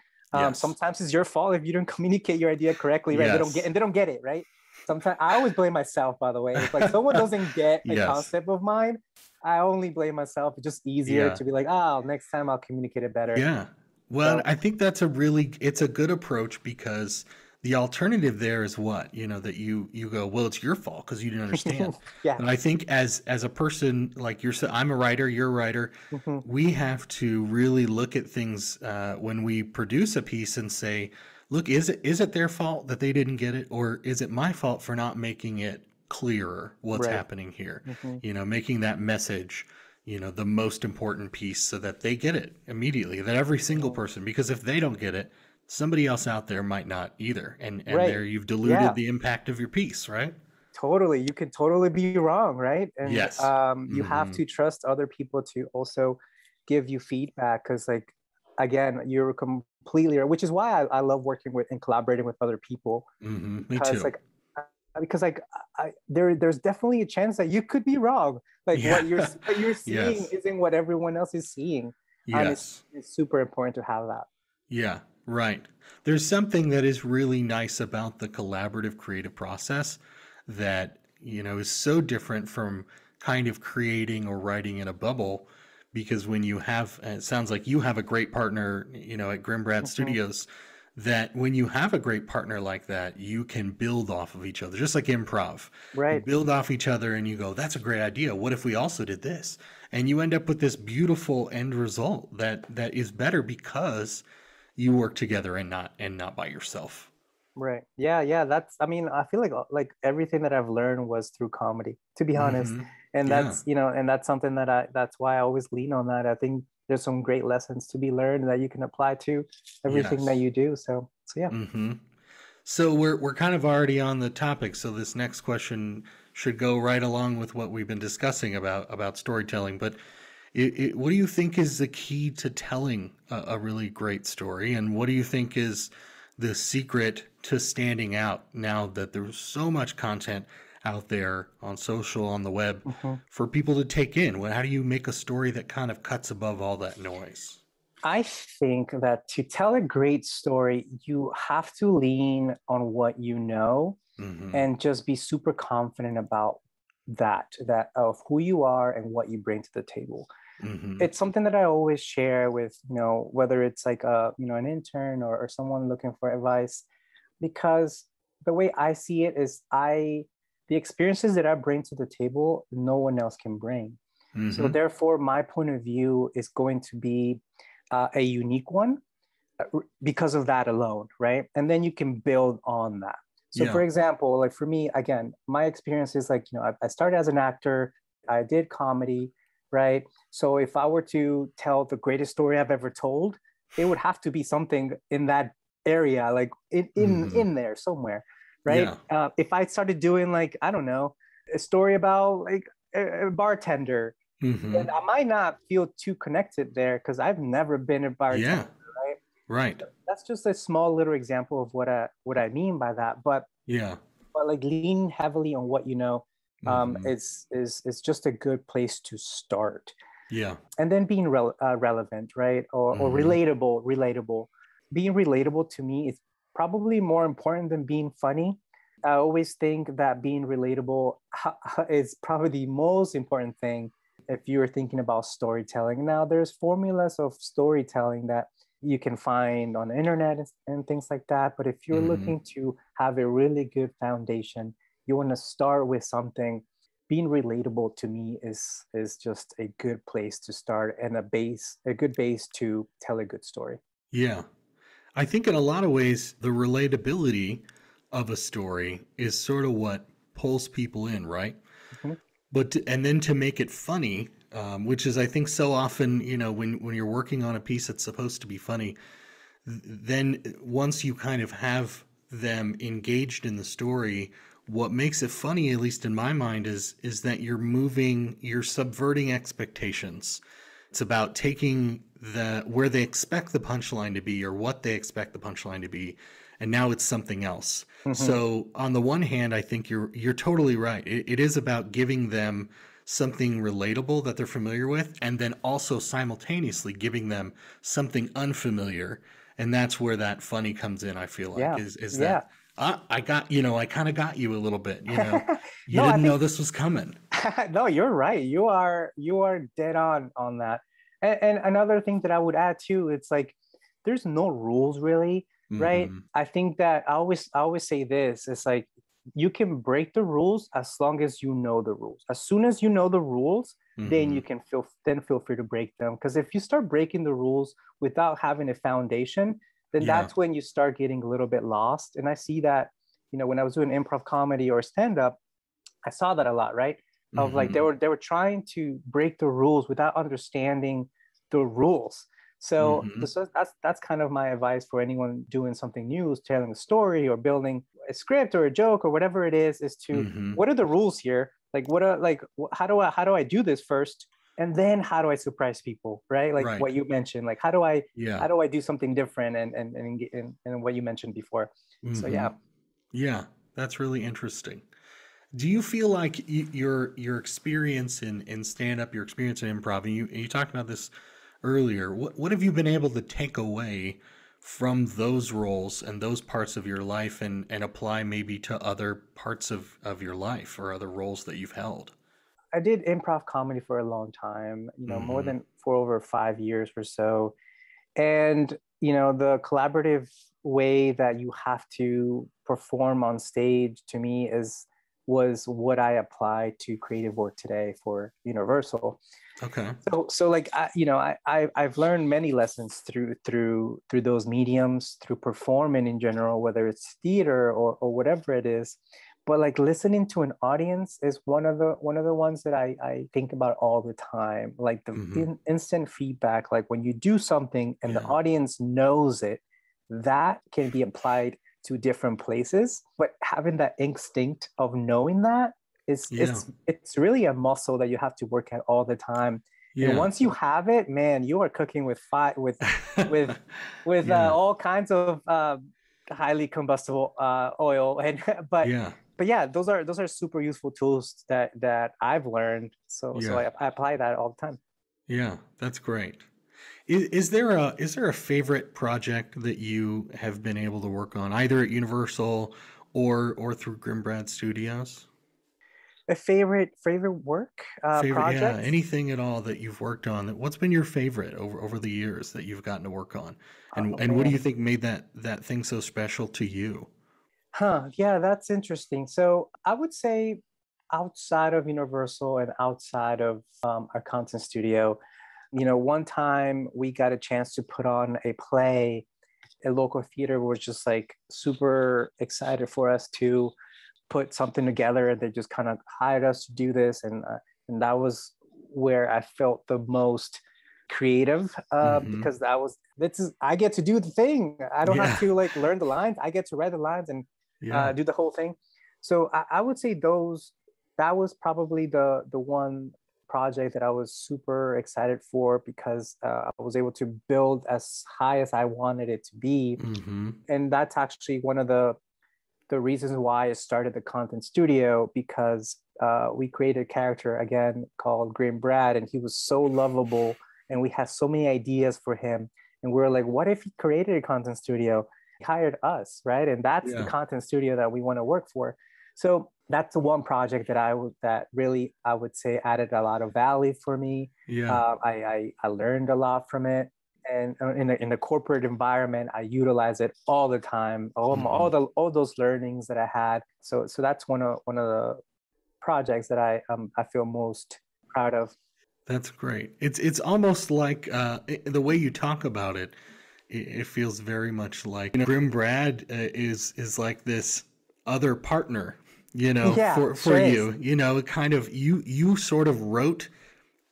Sometimes it's your fault if you don't communicate your idea correctly, right? They don't get it, right? Sometimes I always blame myself, by the way. If like someone doesn't get a concept of mine, I only blame myself. It's just easier to be like, next time I'll communicate it better. Yeah. Well, I think that's it's a good approach, because the alternative there is what, that you go, well, it's your fault because you didn't understand. And I think as a person, like I'm a writer, you're a writer, we have to really look at things when we produce a piece and say, look, is it their fault that they didn't get it? Or is it my fault for not making it clearer what's Right. happening here. Hmm. You know, making that message, you know, the most important piece so that they get it immediately, that every single person, because if they don't get it, somebody else out there might not either. And Right. there you've diluted Yeah. the impact of your piece, right? Totally. You can totally be wrong, right? And Yes. you have Hmm. to trust other people to also give you feedback because, like, again, you're completely, which is why I love working with and collaborating with other people Me because, too. like, there's definitely a chance that you could be wrong. Like Yeah. what you're seeing Yes. isn't what everyone else is seeing, and Yes. it's super important to have that. Yeah, right. There's something that is really nice about the collaborative creative process that, you know, is so different from kind of creating or writing in a bubble. Because when you have, and it sounds like you have a great partner, you know, at Grimbrad Hmm. Studios, that when you have a great partner like that, you can build off of each other, just like improv. You Right. build off each other and you go, that's a great idea. What if we also did this? And you end up with this beautiful end result that is better because you work together and not by yourself. Right. Yeah, yeah. I mean, I feel like everything that I've learned was through comedy, to be honest. Hmm. And Yeah. that's something that's why I always lean on that. I think there's some great lessons to be learned that you can apply to everything that Yes. you do. So yeah. Hmm. So we're kind of already on the topic. So this next question should go right along with what we've been discussing about storytelling. But what do you think is the key to telling a really great story, and what do you think is the secret to standing out now that there's so much content out there on social, on the web, Mhm. for people to take in? How do you make a story that kind of cuts above all that noise? I think that to tell a great story, you have to lean on what you know Hmm. and just be super confident about that of who you are and what you bring to the table. Hmm. It's something that I always share with, whether it's like an intern or someone looking for advice, because the way I see it is the experiences that I bring to the table, no one else can bring. So Hmm. therefore, my point of view is going to be a unique one because of that alone, right? And then you can build on that. So Yeah. for example, like for me, again, my experience is like, I started as an actor, I did comedy, right? So if I were to tell the greatest story I've ever told, it would have to be something in that area, like Hmm. in there somewhere, right? Yeah. If I started doing like, I don't know, a story about like a bartender, Hmm. then I might not feel too connected there because I've never been a bartender, Yeah. right? Right. That's just a small little example of what I mean by that. Yeah. But like lean heavily on what you know, Hmm. is just a good place to start. Yeah. And then being relevant, right? Or Hmm. relatable. Being relatable to me is probably more important than being funny. I always think that being relatable is probably the most important thing if you're thinking about storytelling. Now, there's formulas of storytelling that you can find on the internet and things like that. But if you're Hmm. looking to have a really good foundation, you want to start with something. Being relatable to me is just a good place to start and a good base to tell a good story. Yeah. I think in a lot of ways, the relatability of a story is sort of what pulls people in, right? Mhm. And then to make it funny, which is I think so often, you know, when you're working on a piece that's supposed to be funny, then once you kind of have them engaged in the story, what makes it funny, at least in my mind, is that you're subverting expectations. It's about taking where they expect the punchline to be or what they expect the punchline to be, and now it's something else. Mhm. So on the one hand, I think you're totally right. It is about giving them something relatable that they're familiar with, and then also simultaneously giving them something unfamiliar, and that's where that funny comes in. I feel like Yeah. is that Yeah. I got, you know, I kind of got you a little bit, you know, you No, I didn't know think this was coming. no, you're right. You are dead on that. And another thing that I would add too, it's like there's no rules really, right? Hmm. I think that I always say this. It's like you can break the rules as long as you know the rules. As soon as you know the rules, then Hmm. you can feel free to break them. Because if you start breaking the rules without having a foundation, then Yeah. that's when you start getting a little bit lost. And I see that, when I was doing improv comedy or stand up, I saw that a lot, right? Of like Mm-hmm. they were trying to break the rules without understanding the rules. So, Mm-hmm. so that's kind of my advice for anyone doing something new, telling a story or building a script or a joke or whatever it is to Mm-hmm. what are the rules here? Like what are like how do I do this first? And then how do I surprise people, right? Like Right. what you mentioned, like Yeah. how do I do something different and what you mentioned before. So Mm-hmm. yeah. Yeah. That's really interesting. Do you feel like your experience in stand up, your experience in improv, and you talked about this earlier. What have you been able to take away from those roles and those parts of your life and apply maybe to other parts of your life or other roles that you've held? I did improv comedy for a long time, more Mm-hmm. than for over 5 years or so. And, the collaborative way that you have to perform on stage to me was what I apply to creative work today for Universal. Okay. So like I've learned many lessons through those mediums, through performing in general, whether it's theater or whatever it is. But like listening to an audience is one of the ones that I think about all the time. Like the Mm-hmm. instant feedback, like when you do something and the Yeah. audience knows it, that can be applied to different places. But having that instinct of knowing that is Yeah. it's really a muscle that you have to work at all the time. And Yeah. once you have it, man, you are cooking with fire with Yeah. all kinds of highly combustible oil. And Yeah. but yeah, those are super useful tools that I've learned. So Yeah. I apply that all the time. Yeah. That's great. Is there a favorite project that you have been able to work on either at Universal or through Grimbrad Studios? A favorite work Favorite, yeah, project. anything at all that you've worked on. What's been your favorite over the years that you've gotten to work on, and Oh and what do you man. think made that thing so special to you? Huh. Yeah, that's interesting. So I would say outside of Universal and outside of our content studio, one time we got a chance to put on a play. A local theater was just like super excited for us to put something together, and they just kind of hired us to do this, and that was where I felt the most creative, Mm-hmm. because I get to do the thing. I don't have Yeah, to like learn the lines. I get to write the lines and yeah. do the whole thing. So I would say that was probably the one project that I was super excited for, because I was able to build as high as I wanted it to be. Mm-hmm. And that's actually one of the reasons why I started the content studio, because we created a character again called Grim Brad, and he was so lovable, and we had so many ideas for him. And we were like, what if he created a content studio? He hired us, right? And that's the Yeah, content studio that we want to work for. So that's the one project that really I would say added a lot of value for me. yeah. I learned a lot from it, and in the corporate environment, I utilize it all the time. Mm-hmm. All those learnings that I had. So that's one of the projects that I feel most proud of. That's great. It's almost like the way you talk about it. It feels very much like Grim Brad is like this other partner, Yeah, for sure is. you. Kind of you sort of wrote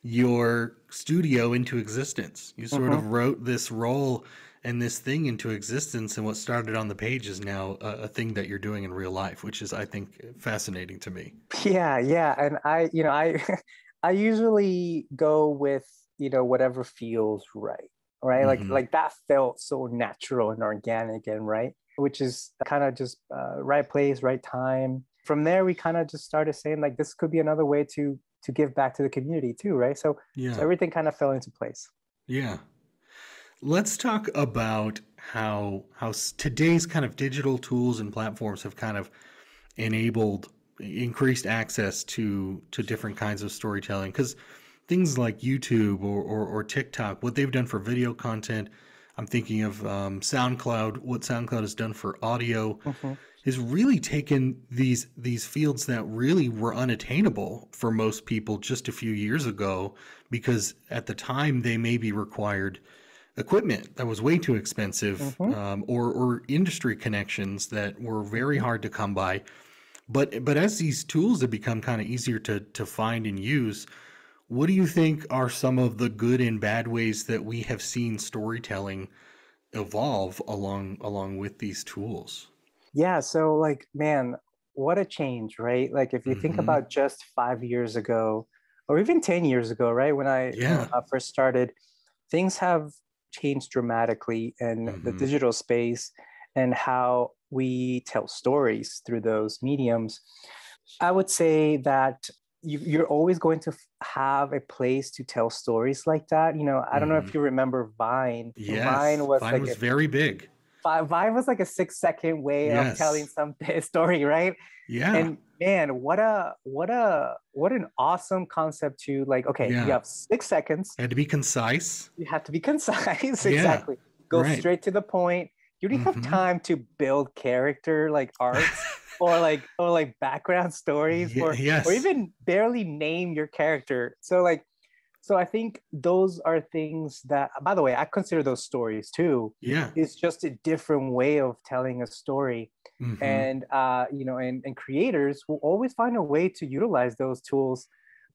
your studio into existence. You sort Hmm. of wrote this role and this thing into existence, and what started on the page is now a thing that you're doing in real life, which is, I think, fascinating to me. Yeah, yeah, and I I usually go with whatever feels right, right? Like Hmm. like that felt so natural and organic and right, which is kind of just right place, right time. From there, we kind of just started saying like this could be another way to give back to the community too, right? So Yeah, everything kind of fell into place. yeah. Let's talk about how today's kind of digital tools and platforms have kind of enabled increased access to different kinds of storytelling, because things like YouTube or TikTok, what they've done for video content, I'm thinking of SoundCloud, what SoundCloud has done for audio, Hmm. has really taken these fields that really were unattainable for most people just a few years ago, because at the time they maybe required equipment that was way too expensive, Hmm. or industry connections that were very Hmm. hard to come by. But as these tools have become kind of easier to find and use, what do you think are some of the good and bad ways that we have seen storytelling evolve along with these tools? Yeah. So like, man, what a change, right? Like if you think Hmm. about just 5 years ago, or even 10 years ago, right? When Yeah. I first started, things have changed dramatically in the Hmm. digital space and how we tell stories through those mediums. I would say that you're always going to have a place to tell stories like that. I don't know Hmm. if you remember Vine. Yes. Vine was very big. Vine was like a 6 second way of telling Yes. some story, right? Yeah. And man, what an awesome concept to like, okay, you Yeah. have 6 seconds. Had to be concise. You have to be concise. Yeah. Exactly. Go Right. straight to the point. You don't have Hmm. time to build character like arcs or like background stories or Yes. even barely name your character. So I think those are things that, by the way, I consider those stories too. Yeah. It's just a different way of telling a story. Hmm. And creators will always find a way to utilize those tools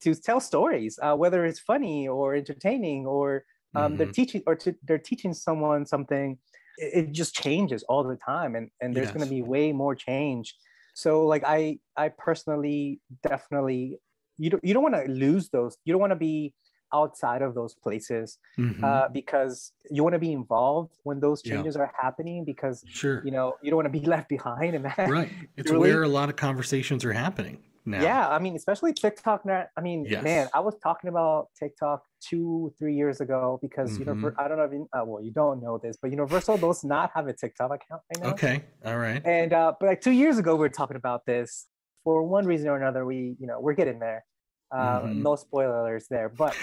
to tell stories, whether it's funny or entertaining or Hmm. they're teaching someone something. It just changes all the time, and there's going to Yes. be way more change. So like I personally definitely you don't want to lose those. You don't want to be outside of those places Hmm. because you want to be involved when those Yeah. changes are happening because Sure. you don't want to be left behind in that. Right. It's where Really. a lot of conversations are happening now. Yeah, I mean, especially TikTok now. I mean, man, Yes. I was talking about TikTok 2 3 years ago because Hmm. I don't know if well, you don't know this, but Universal does not have a TikTok account right now. Okay. All right. And but like 2 years ago we were talking about this. For one reason or another, we're getting there. Hmm. No spoilers there, but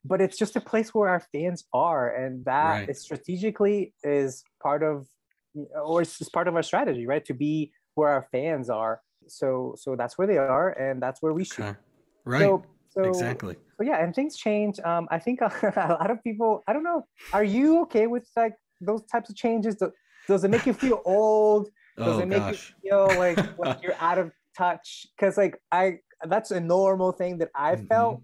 but it's just a place where our fans are, and that Right. is strategically is part of, or it's part of our strategy, right? To be where our fans are. So that's where they are, and that's where we should. Okay. Right. So Exactly. so yeah, and things change. I think a lot of people. I don't know. Are you okay with like those types of changes? Does it make you feel old? Does Oh it make you gosh. feel like you're out of touch? Because like that's a normal thing that I Hmm. felt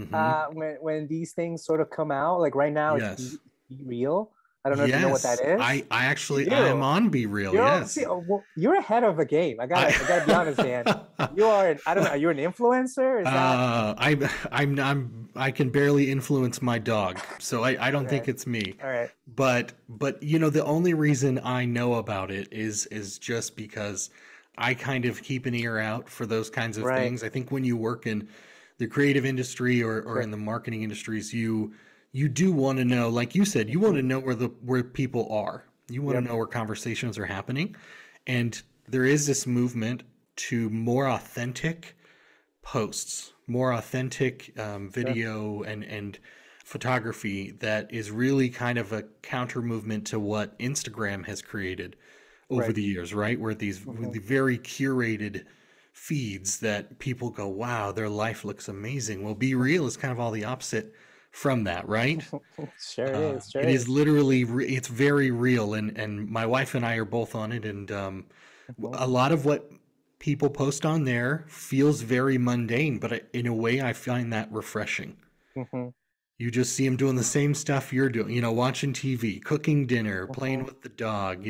Hmm. when these things sort of come out. Like right now, it's Yes. Be Real. I don't know if you know what that Yes. is. I You actually I am do. on Be Real. You're see, Yes. well, you're ahead of the game. I gotta be honest, Dan. I You are. I don't know. Are you an influencer? Is that I can barely influence my dog, so I don't okay? think it's me. All right. But the only reason I know about it is just because I kind of keep an ear out for those kinds of Right. things. I think when you work in the creative industry or in Sure. the marketing industries, you do want to know, like you said, you want Mhm. to know where people are. You want to Yep. know where conversations are happening. And there is this movement to more authentic posts, more authentic Sure. video and photography that is really kind of a counter movement to what Instagram has created over Right. the years, right? Where these Hmm. really very curated feeds that people go, wow, their life looks amazing. Well, Be Real is kind of all the opposite from that, right? Sure it is. Sure It is is. literally, it's very real. And my wife and I are both on it. And Hmm. a lot of what people post on there feels very mundane, but in a way, I find that refreshing. Hmm. You just see them doing the same stuff you're doing, watching TV, cooking dinner, playing Hmm. with the dog,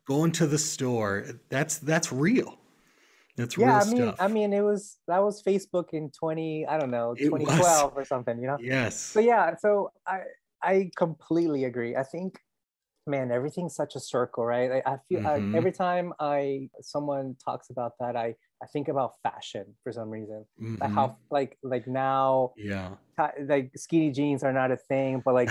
going to the store. That's real. That's Yeah. real I stuff. mean, that was Facebook in 20. I don't know, It was. 2012 or something. So Yes. yeah. So I completely agree. I think, man, everything's such a circle, right? I feel Mm-hmm. every time someone talks about that, I think about fashion for some reason. Like Mm-hmm. how like now Yeah. like skinny jeans are not a thing, but like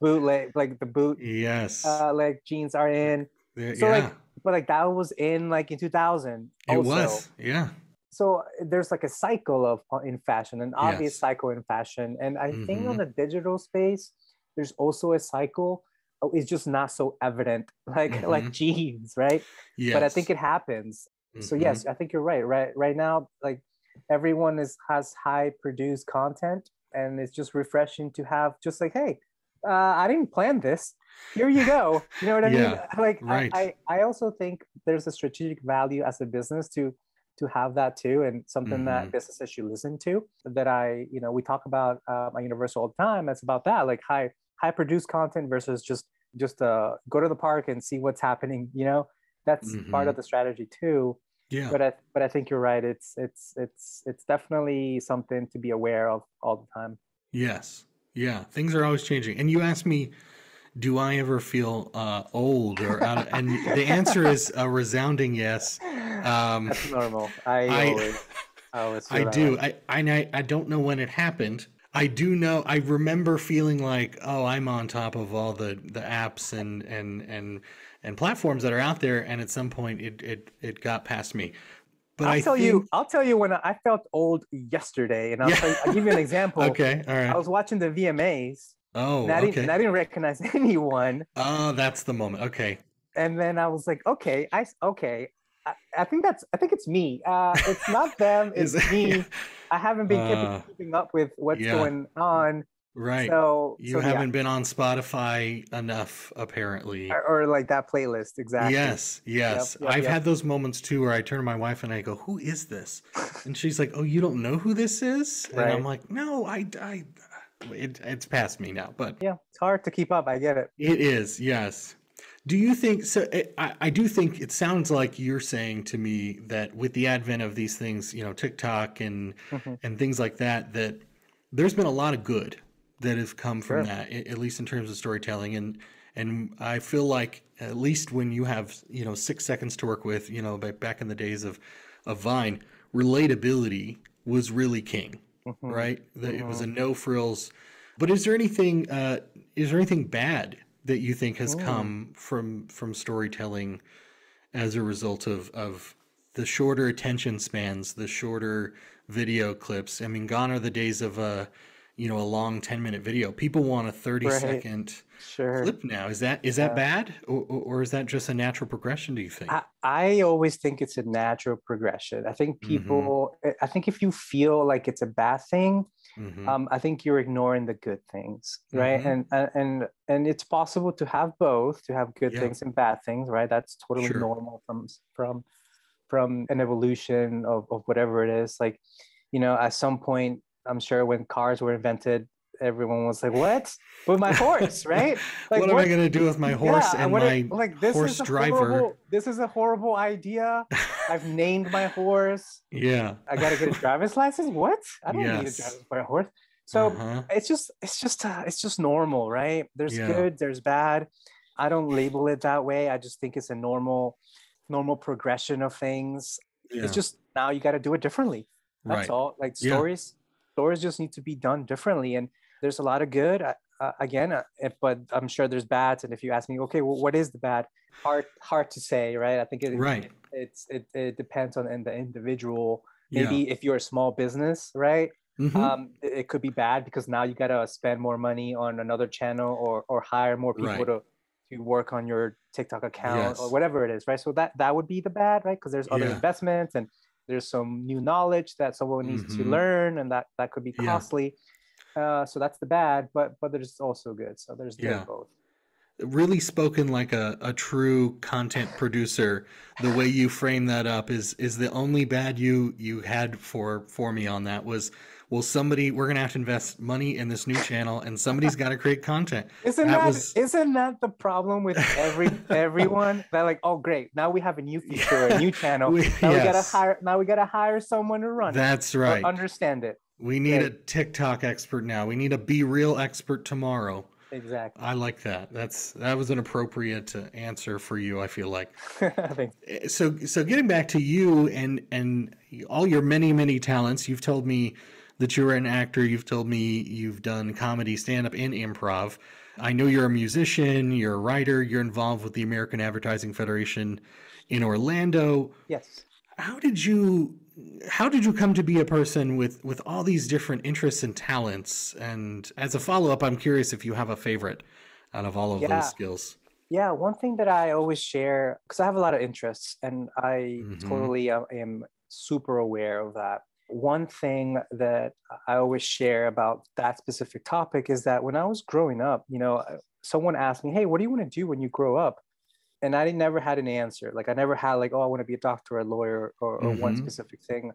bootleg like the Yes. like jeans are in. So Yeah. like, but like that was in like in 2000 It also. was. Yeah. So there's like a cycle of in fashion, an obvious Yes. cycle in fashion, and I think on Mm-hmm. the digital space, there's also a cycle. Oh, it's just not so evident, like Mm-hmm. jeans, right? But I think Yes. it happens. So Mm-hmm. yes, I think you're right. Right now, like everyone has high produced content, and it's just refreshing to have just like, hey, I didn't plan this. here you go. You know what I mean? Yeah. Like Right. I also think there's a strategic value as a business to have that too, and something Mm-hmm. that businesses should listen to. That we talk about my Universal all the time. It's about that, like high produced content versus just go to the park and see what's happening. That's part Mm-hmm. of the strategy too. Yeah. But I think you're right. It's definitely something to be aware of all the time. Yes. Yeah. Things are always changing. And you asked me, do I ever feel old or out of, and the answer is a resounding yes. That's normal. I I always I always I feel that way. do. I don't know when it happened. I do know. I remember feeling like, oh, I'm on top of all the apps and platforms that are out there, and at some point it got past me. But I'll I tell you. think, I'll tell you when I felt old yesterday, and yeah. I'll give you an example. Okay. All I right. was watching the VMAs, and Oh, I okay. didn't recognize anyone. Oh, that's the moment. Okay. And then I was like, okay, okay. I think it's me. It's not them. Is It's yeah. me. I haven't been Uh, keeping up with what's yeah. going on. Right. So You yeah, haven't been on Spotify enough, apparently. or like that playlist exactly. Yes, Yep, yes. yep, I've yep. had those moments too where I turn to my wife and I go, "Who is this?" And she's like, "Oh, you don't know who this is?" And I'm Right. like, "No, it's past me now." But Yeah, it's hard to keep up. I get it. it is, yes. Do you think so? I do think it sounds like you're saying to me that with the advent of these things, TikTok Hmm. and things like that, that there's been a lot of good that has come from Sure. that, at least in terms of storytelling. And I feel like at least when you have 6 seconds to work with, back in the days of Vine, relatability was really king, Hmm. right? That it was Hmm. a no frills. But is there anything bad that you think has Mm. come from storytelling as a result of the shorter attention spans, the shorter video clips? I mean, gone are the days of a long 10-minute video. People want a 30 Right. second Sure. clip now. Is that Yeah. bad, or is that just a natural progression, do you think? I always think it's a natural progression. Mm-hmm. I think if you feel like it's a bad thing, Mm-hmm. I think you're ignoring the good things, right? Mm-hmm. And it's possible to have both, to have good Yeah, things and bad things, right? That's totally sure. normal from an evolution of whatever it is. Like, at some point, I'm sure when cars were invented, everyone was like, "What? With my horse, right? Like, What am I what? going to do with my horse Yeah, and what? my Like, horse driver? this is a horrible idea. I've named my horse. Yeah. I got to get a driver's license. What? I don't need a Yes. driver's for a horse." So Uh-huh. it's just normal, right? There's Yeah. good, there's bad. I don't label it that way. I just think it's a normal progression of things. It's Yeah. just now you got to do it differently. That's Right. all. Like Yeah. stories just need to be done differently. And there's a lot of good. Again, but I'm sure there's bads. And if you ask me, okay, well, what is the bad? Hard to say, right? I think Right. it depends on the individual. Yeah. Maybe if you're a small business, right? Mm-hmm. It could be bad because now you gotta spend more money on another channel or hire more people Right. to work on your TikTok account or Yes. whatever it is, right? So that would be the bad, right? Because there's other Yeah. investments and there's some new knowledge that someone needs to Mm-hmm. learn, and that could be Yeah. costly. So that's the bad, but there's also good. So there's Yeah. both. Really spoken like a true content producer. The way you frame that up is the only bad you had for me on that was, well, we're gonna have to invest money in this new channel and somebody's got to create content. Isn't That that was isn't that the problem with everyone? They're like, oh great, now we have a new feature, a new channel. yes, Now we gotta hire someone to run it that's or right. understand it. We need a Great, TikTok expert now. We need a Be Real expert tomorrow. exactly. I like that. That was an appropriate answer for you, I feel like. Thanks. So getting back to you and all your many talents, you've told me that you're an actor. You've told me you've done comedy, stand up, and improv. I know you're a musician. You're a writer. You're involved with the American Advertising Federation in Orlando. Yes. How did you come to be a person with all these different interests and talents? And as a follow-up, I'm curious if you have a favorite out of all of those Yeah. skills. Yeah. One thing that I always share, because I have a lot of interests and I Mm-hmm. totally am super aware of that. one thing that I always share about that specific topic is that when I was growing up, someone asked me, hey, what do you want to do when you grow up? And I never had an answer. Like I never had like, oh, I want to be a doctor or a lawyer or one specific thing.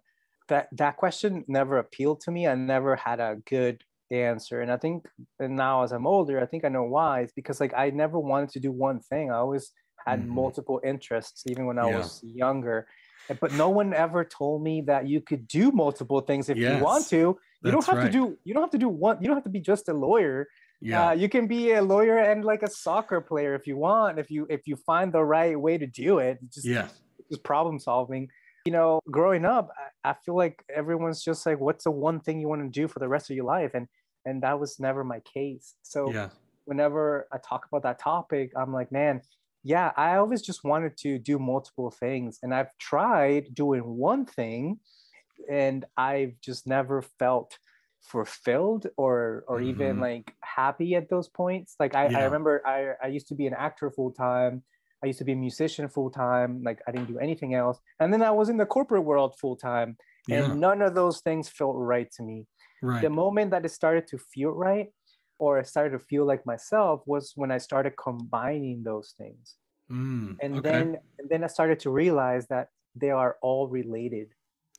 That question never appealed to me. I never had a good answer. And I think, and now as I'm older, I think I know why. It's because like I never wanted to do one thing. I always had multiple interests, even when I was younger. But no one ever told me that you could do multiple things if you want to. You don't have to do one. You don't have to be just a lawyer. You can be a lawyer and like a soccer player if you want. If you find the right way to do it, just problem solving. Growing up, I feel like everyone's just like, what's the one thing you want to do for the rest of your life? And that was never my case. So whenever I talk about that topic, I'm like, man, yeah, I always just wanted to do multiple things. And I've tried doing one thing and I've just never felt fulfilled or even like happy at those points. Like I remember I used to be an actor full time. I used to be a musician full time. Like I didn't do anything else. And then I was in the corporate world full time. And none of those things felt right to me. Right. The moment that it started to feel right, or I started to feel like myself, was when I started combining those things. And then I started to realize that they are all related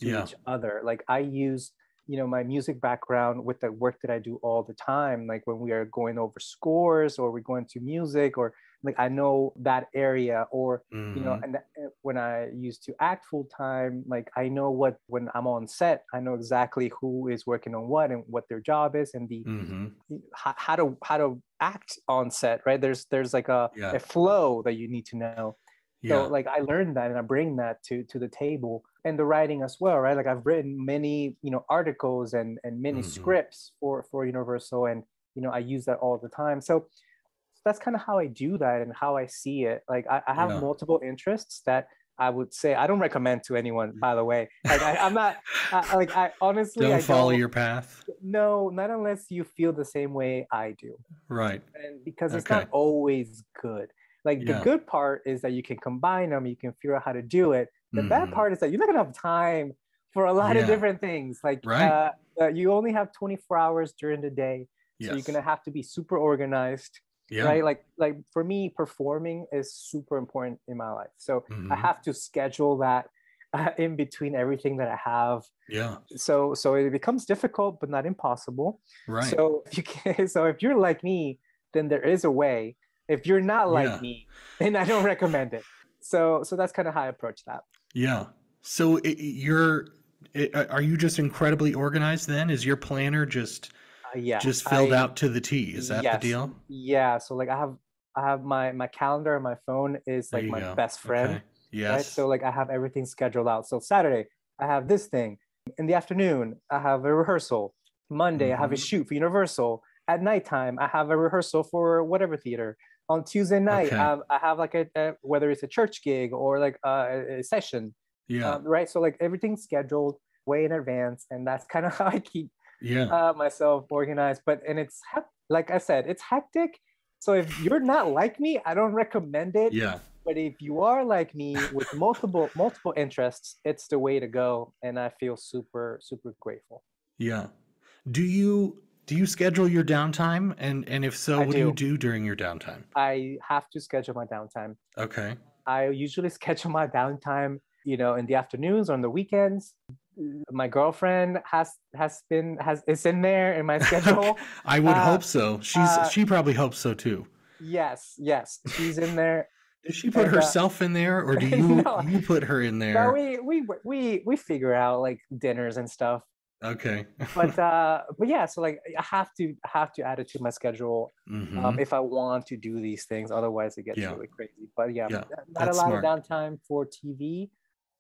to each other. Like I use, my music background with the work that I do all the time. Like when we are going over scores or we're going to music, or like I know that area, or and when I used to act full time, like I know when I'm on set, I know exactly who is working on what and what their job is, and how to act on set, right? There's like a flow that you need to know. So like I learned that and I bring that to the table, and the writing as well, right? Like I've written many, articles and many scripts for Universal, and, I use that all the time. So that's kind of how I do that and how I see it. Like I have multiple interests that I would say I don't recommend to anyone, by the way. Like I'm not I honestly don't follow your path. No, not unless you feel the same way I do. Right. And because it's not always good. Like the good part is that you can combine them, you can figure out how to do it. The bad part is that you're not gonna have time for a lot of different things. Like you only have 24 hours during the day. So you're gonna have to be super organized. Right. Like for me, performing is super important in my life. So I have to schedule that in between everything that I have. So it becomes difficult, but not impossible. Right. So if you're like me, then there is a way. If you're not like me, then I don't recommend it. So that's kind of how I approach that. Yeah. So are you just incredibly organized then? Is your planner just filled out to the T? Is that the deal? Yeah. So like I have my calendar on my phone is like my best friend. Okay. Yes. Right? So like I have everything scheduled out. So Saturday I have this thing. In the afternoon I have a rehearsal. Monday I have a shoot for Universal. At nighttime I have a rehearsal for whatever theater. On Tuesday night I have like a whether it's a church gig or like a session. Right. So like everything's scheduled way in advance, and that's kind of how I keep myself organized. And it's like I said, it's hectic. So if you're not like me, I don't recommend it. But if you are like me with multiple interests, it's the way to go, and I feel super grateful. Do you schedule your downtime? And if so, what do you do during your downtime? I have to schedule my downtime. Okay. I usually schedule my downtime, in the afternoons or on the weekends. My girlfriend is in there in my schedule. I would hope so. She probably hopes so too. Yes, she's in there. Does she put herself in there, or do you you put her in there? No, we figure out like dinners and stuff. Okay. but yeah, so like I have to add it to my schedule if I want to do these things. Otherwise, it gets really crazy. But not a lot of downtime for TV.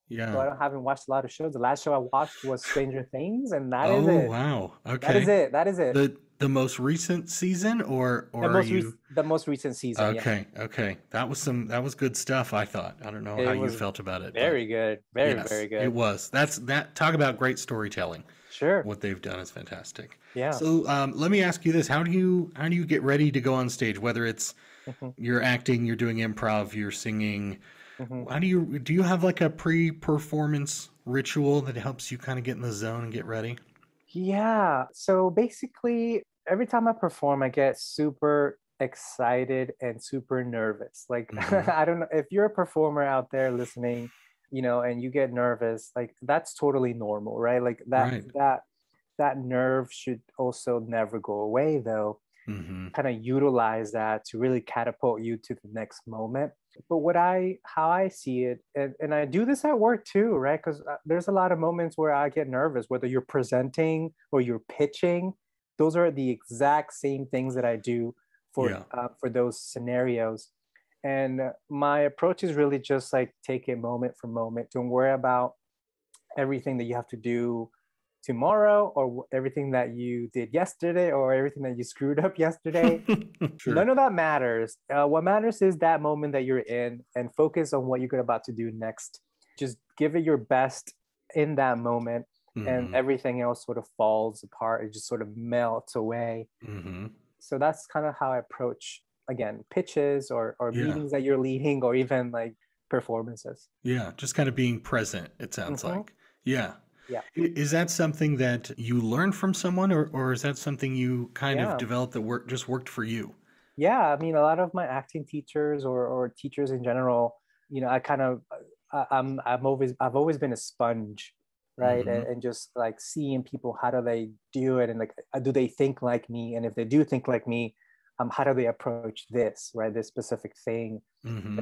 So I haven't watched a lot of shows. The last show I watched was Stranger Things, and that is it. Oh wow! Okay, that is it. The most recent season, or the most recent season? Okay. That was good stuff. I thought. I don't know how you felt about it. Very good. Very good. It was. Talk about great storytelling. Sure. What they've done is fantastic. Yeah. So let me ask you this: How do you get ready to go on stage? Whether it's you're acting, you're doing improv, you're singing. How do you have like a pre-performance ritual that helps you kind of get in the zone and get ready? Yeah. So basically, every time I perform, I get super excited and super nervous. Like, Mm-hmm. I don't know if you're a performer out there listening, and you get nervous, like that's totally normal, right? Like Right. that nerve should also never go away, though. Mm-hmm. Kind of utilize that to really catapult you to the next moment. But how I see it, and I do this at work too, right? Because there's a lot of moments where I get nervous, whether you're presenting or you're pitching. Those are the exact same things that I do Yeah. for those scenarios. And my approach is really just like take it moment for moment. Don't worry about everything that you have to do tomorrow or everything that you did yesterday or everything that you screwed up yesterday. Sure. None of that matters. What matters is that moment that you're in and focus on what you're about to do next. Just give it your best in that moment, and Mm-hmm. everything else sort of falls apart. It just sort of melts away. Mm-hmm. So that's kind of how I approach, again, pitches or Yeah. meetings that you're leading or even like performances. Yeah. Just kind of being present, it sounds Hmm. like. Yeah. Yeah. Is that something that you learned from someone, or is that something you kind of Yeah. developed that just worked for you? Yeah, I mean, a lot of my acting teachers or teachers in general, I kind of, I've always been a sponge, right? Mm-hmm. And just like seeing people, how do they do it, and like, do they think like me? And if they do think like me, how do they approach this, right? This specific thing Mm-hmm.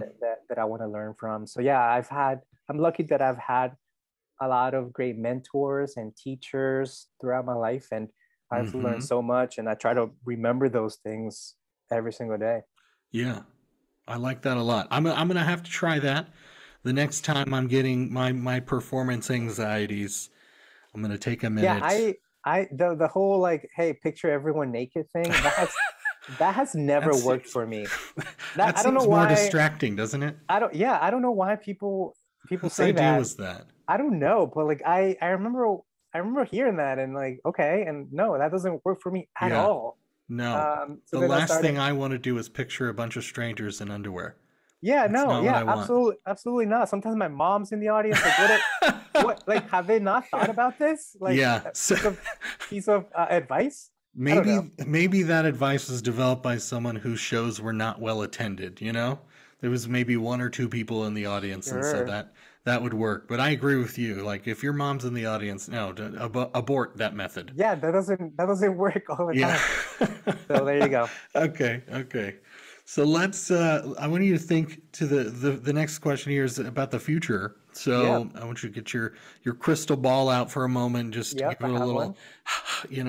that I want to learn from. So yeah, I'm lucky that I've had a lot of great mentors and teachers throughout my life, and I've learned Mm-hmm. so much, and I try to remember those things every single day. Yeah. I like that a lot. I'm gonna have to try that the next time I'm getting my performance anxieties. I'm gonna take a Yeah, minute. the whole like, hey, picture everyone naked thing, that has never That's worked for me. That that I don't know seems more why. distracting, doesn't it? I don't know why people Whose say idea that. was that? I don't know, but like I remember hearing that and like, okay, and no, that doesn't work for me at Yeah. all. No. So The then I last started. thing I want to do is picture a bunch of strangers in underwear. Yeah, That's no, not what yeah, I want. absolutely, absolutely not. Sometimes my mom's in the audience. Like, what, like, have they not thought about this? Like, Yeah. a So piece of advice? I don't know. maybe that advice was developed by someone whose shows were not well attended, you know? There was maybe one or two people in the audience, and so Sure. that would work. But I agree with you. Like if your mom's in the audience, no, abort that method. Yeah, that doesn't work all the Yeah. time. So there you go. Okay, okay. So let's I want you to think to the next question here is about the future. Yep. So I want you to get your crystal ball out for a moment, just Yep. give I it a have little one.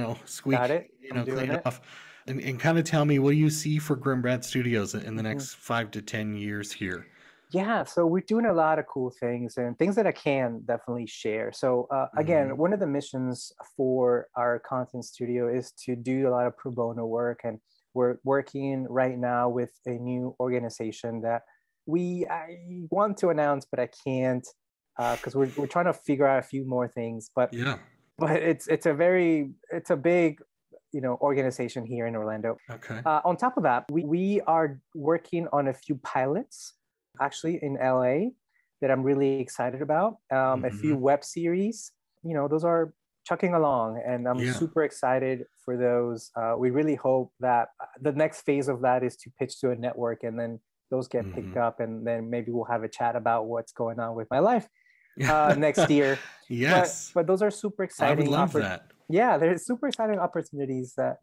Got squeak, it. I'm clean doing it it. off. And kind of tell me, what do you see for Grimbrad Studios in the Mhm. next 5 to 10 years here? Yeah, so we're doing a lot of cool things and things that I can definitely share. So Mm-hmm. again, one of the missions for our content studio is to do a lot of pro bono work, and we're working right now with a new organization that I want to announce, but I can't because we're trying to figure out a few more things. But Yeah. it's a big organization here in Orlando. Okay. On top of that, we are working on a few pilots actually in LA that I'm really excited about. A few Mm-hmm. web series, those are chucking along, and I'm Yeah. super excited for those. We really hope that the next phase of that is to pitch to a network, and then those get Mm-hmm. picked up, and then maybe we'll have a chat about what's going on with my life next Yeah. year. But Yes. but those are super I would exciting love that. yeah, there's super exciting opportunities that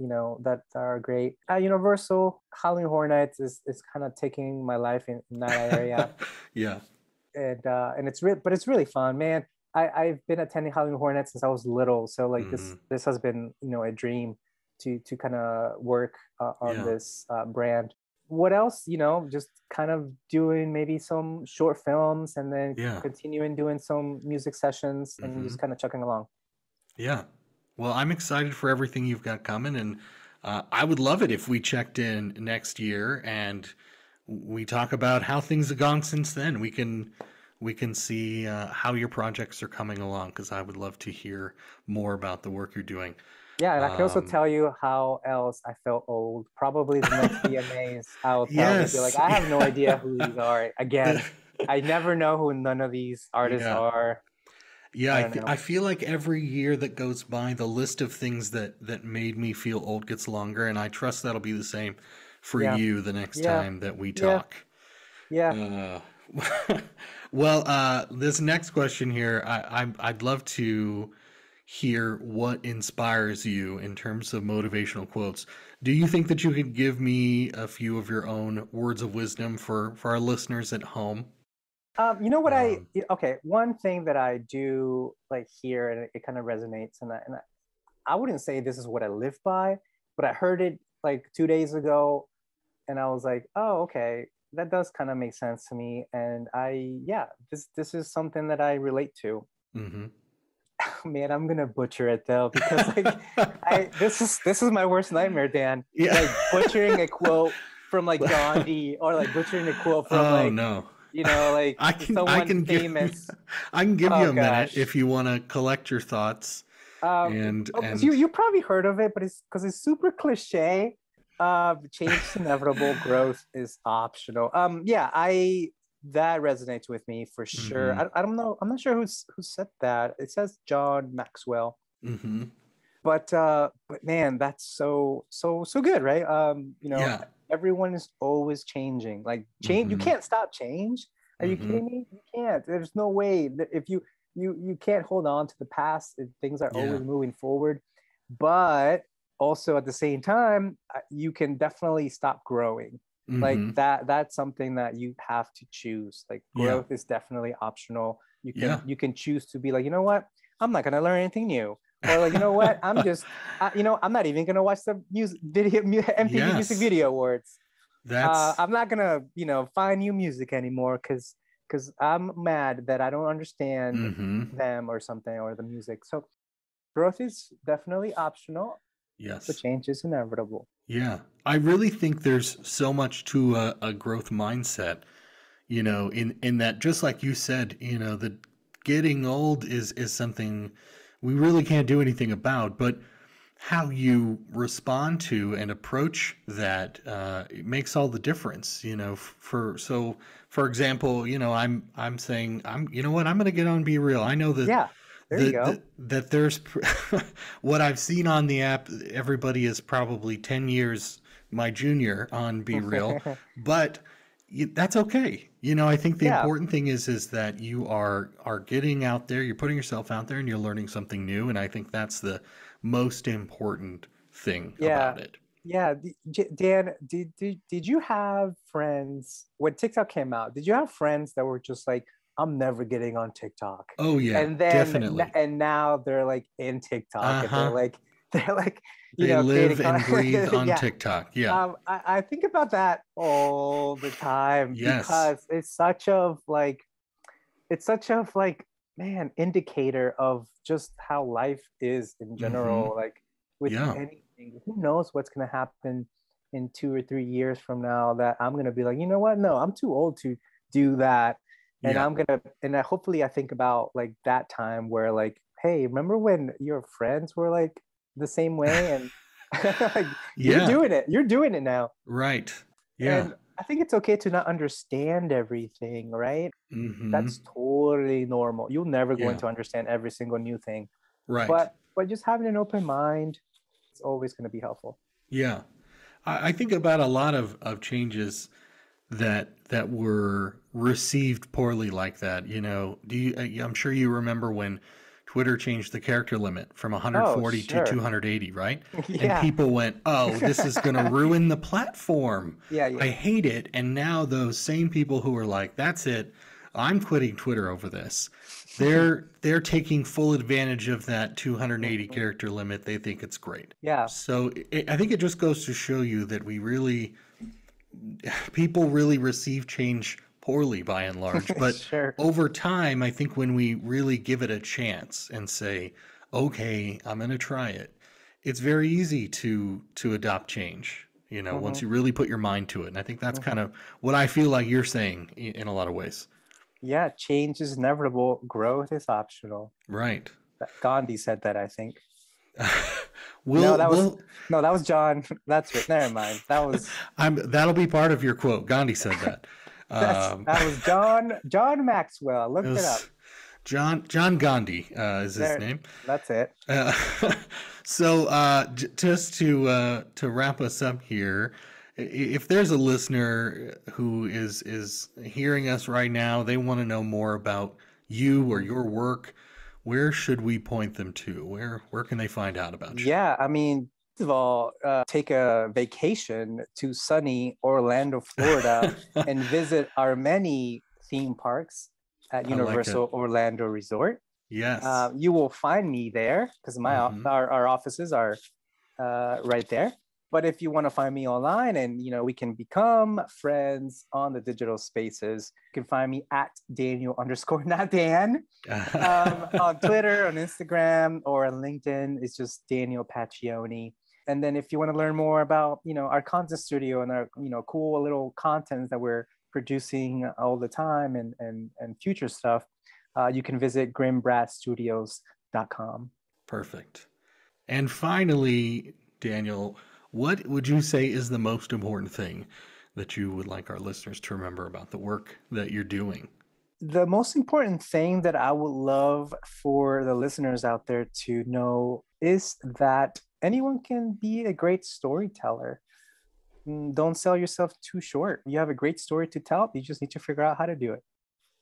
are great. Universal Howling Hornets is kind of taking my life in that area, Yeah. and it's really fun, man. I've been attending Howling Hornets since I was little, so like Mm-hmm. this has been a dream to kind of work on Yeah. this brand. What else? Just kind of doing maybe some short films, and then Yeah. continuing doing some music sessions, and Mm-hmm. just kind of chugging along. Yeah. Well, I'm excited for everything you've got coming, and I would love it if we checked in next year and we talk about how things have gone since then. We can see how your projects are coming along, because I would love to hear more about the work you're doing. Yeah, and I can also Um, tell you how else I felt old. Probably the next VMAs, I'll probably be like, yes. I have no idea who these are. Again, I never know who none of these artists Yeah. are. Yeah, I don't know. I feel like every year that goes by, the list of things that made me feel old gets longer, and I trust that'll be the same for Yeah, you the next yeah, time that we yeah, talk. yeah. Uh, well, this next question here, I'd love to hear what inspires you in terms of motivational quotes. Do you think that you could give me a few of your own words of wisdom for our listeners at home? You know what Um, okay, one thing that I do like here, and it kind of resonates, I wouldn't say this is what I live by, but I heard it like 2 days ago, and I was like, oh, okay, that does kind of make sense to me. And yeah, this is something that I relate to. mhm. Man, I'm gonna butcher it though, because like this is my worst nightmare, Dan. Yeah. Like butchering a quote from like Gandhi, or like butchering a quote from Oh like, no. like I someone can give famous. I can give Oh you a minute gosh. if you want to collect your thoughts and You probably heard of it, but it's because it's super cliche. Change is inevitable, growth is optional. Yeah, I that resonates with me for sure. mhm, I don't know. I'm not sure who said that. It says John Maxwell, mhm. but man, that's so good, right? Yeah. Everyone is always changing. Like change, you Mhm. can't stop change. Are you Mhm. kidding me? You can't. There's no way that if you can't hold on to the past. Things are Yeah. always moving forward, but also at the same time, you can definitely stop growing. Like Mhm. that's something that you have to choose. Like Yeah. growth is definitely optional. You can Yeah. you can choose to be like, you know what? I'm not gonna learn anything new, or like, you know what? I'm not even gonna watch the MTV Music Yes. Video Awards. That's I'm not gonna, find new music anymore because I'm mad that I don't understand mhm. them or something, or the music. So growth is definitely optional, but Yes. change is inevitable. Yeah. I really think there's so much to a growth mindset, in that, just like you said, the getting old is something we really can't do anything about, but how you respond to and approach that it makes all the difference. For example, I'm saying, you know what, I'm going to get on Be Real. I know that Yeah, there you go. that there's what I've seen on the app. Everybody is probably 10 years my junior on Be Real, but that's okay. I think the Yeah, important thing is that you are getting out there, you're putting yourself out there, and you're learning something new. And I think that's the most important thing yeah, about it. yeah. Dan, did you have friends when TikTok came out? Did you have friends that were just like, I'm never getting on TikTok, Oh yeah, and then definitely. and now they're like in TikTok, and they're Uh-huh. like they're like They creating live and breathe content. on Yeah. TikTok. Yeah. I think about that all the time, Yes. because it's such of like, man, indicator of just how life is in Mm-hmm. general. Like with Yeah. anything, who knows what's going to happen in 2 or 3 years from now, that I'm going to be like, you know what, no, I'm too old to do that. And Yeah. hopefully I think about like that time where like, hey, remember when your friends were like the same way, and like Yeah. you're doing it now. Right. Yeah. And I think it's okay to not understand everything, right? Mm-hmm. That's totally normal. You're never going Yeah. to understand every single new thing, Right. but just having an open mind, it's always going to be helpful. Yeah. I think about a lot of changes that were received poorly like that. I'm sure you remember when Twitter changed the character limit from Oh, 140 to sure. 280, right? And Yeah. people went, "Oh, this is going to ruin the platform. Yeah, I yeah. hate it." And now those same people who are like, "That's it. I'm quitting Twitter over this." They're taking full advantage of that 280 Mhm. character limit. They think it's great. Yeah. So I think it just goes to show you that people really receive change poorly by and large. But Sure. over time, I think when we really give it a chance and say, okay, I'm going to try it, it's very easy to adopt change, once Hmm. you really put your mind to it. And I think that's kind Hmm. of what I feel like you're saying in a lot of ways. Yeah, change is inevitable. Growth is optional. Right. Gandhi said that, I think. No, we'll that was we'll no, that was John. That's right. Never mind. that'll be part of your quote. Gandhi said that. That was John Maxwell. I It looked it up. was John Gandhi is his name. That's it. So just to wrap us up here, if there's a listener who is hearing us right now, they want to know more about you or your work, where should we point them to? Where can they find out about you? Yeah, I mean, first of all, take a vacation to sunny Orlando, Florida, and visit our many theme parks at Universal Orlando Resort. Yes. You will find me there because our offices are right there. But if you want to find me online and, we can become friends on the digital spaces, you can find me at Daniel_not_Dan on Twitter, on Instagram, or on LinkedIn. It's just Daniel Pacchioni. And then if you want to learn more about, our content studio and our, cool little contents that we're producing all the time and future stuff, you can visit grimbratstudios.com. Perfect. And finally, Daniel, what would you say is the most important thing that you would like our listeners to remember about the work that you're doing? The most important thing that I would love for the listeners out there to know is that anyone can be a great storyteller. Don't sell yourself too short. You have a great story to tell. You just need to figure out how to do it.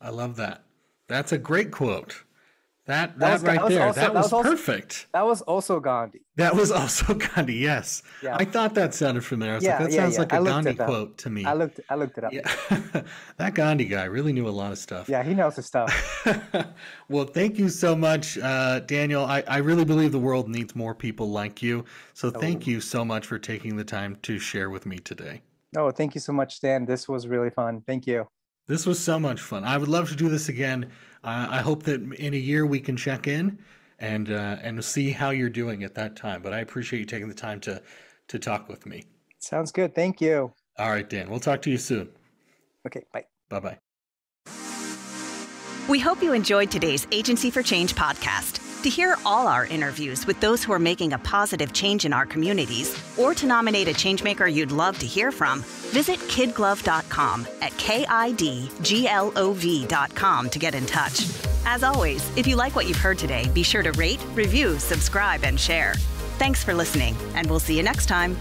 I love that. That's a great quote. That was perfect. That was also Gandhi. That was also Gandhi, yes. Yeah. I thought that sounded familiar. I was like, that sounds like a Gandhi quote to me. I looked it up. Yeah. That Gandhi guy really knew a lot of stuff. Yeah, he knows his stuff. Well, thank you so much, Daniel. I really believe the world needs more people like you. So thank you so much for taking the time to share with me today. Oh, thank you so much, Dan. This was really fun. Thank you. This was so much fun. I would love to do this again. I hope that in a year we can check in and see how you're doing at that time. But I appreciate you taking the time to talk with me. Sounds good. Thank you. All right, Dan. We'll talk to you soon. Okay. Bye. Bye-bye. We hope you enjoyed today's Agency for Change podcast. To hear all our interviews with those who are making a positive change in our communities, or to nominate a changemaker you'd love to hear from, visit KidGlov.com at KidGlov.com to get in touch. As always, if you like what you've heard today, be sure to rate, review, subscribe, and share. Thanks for listening, and we'll see you next time.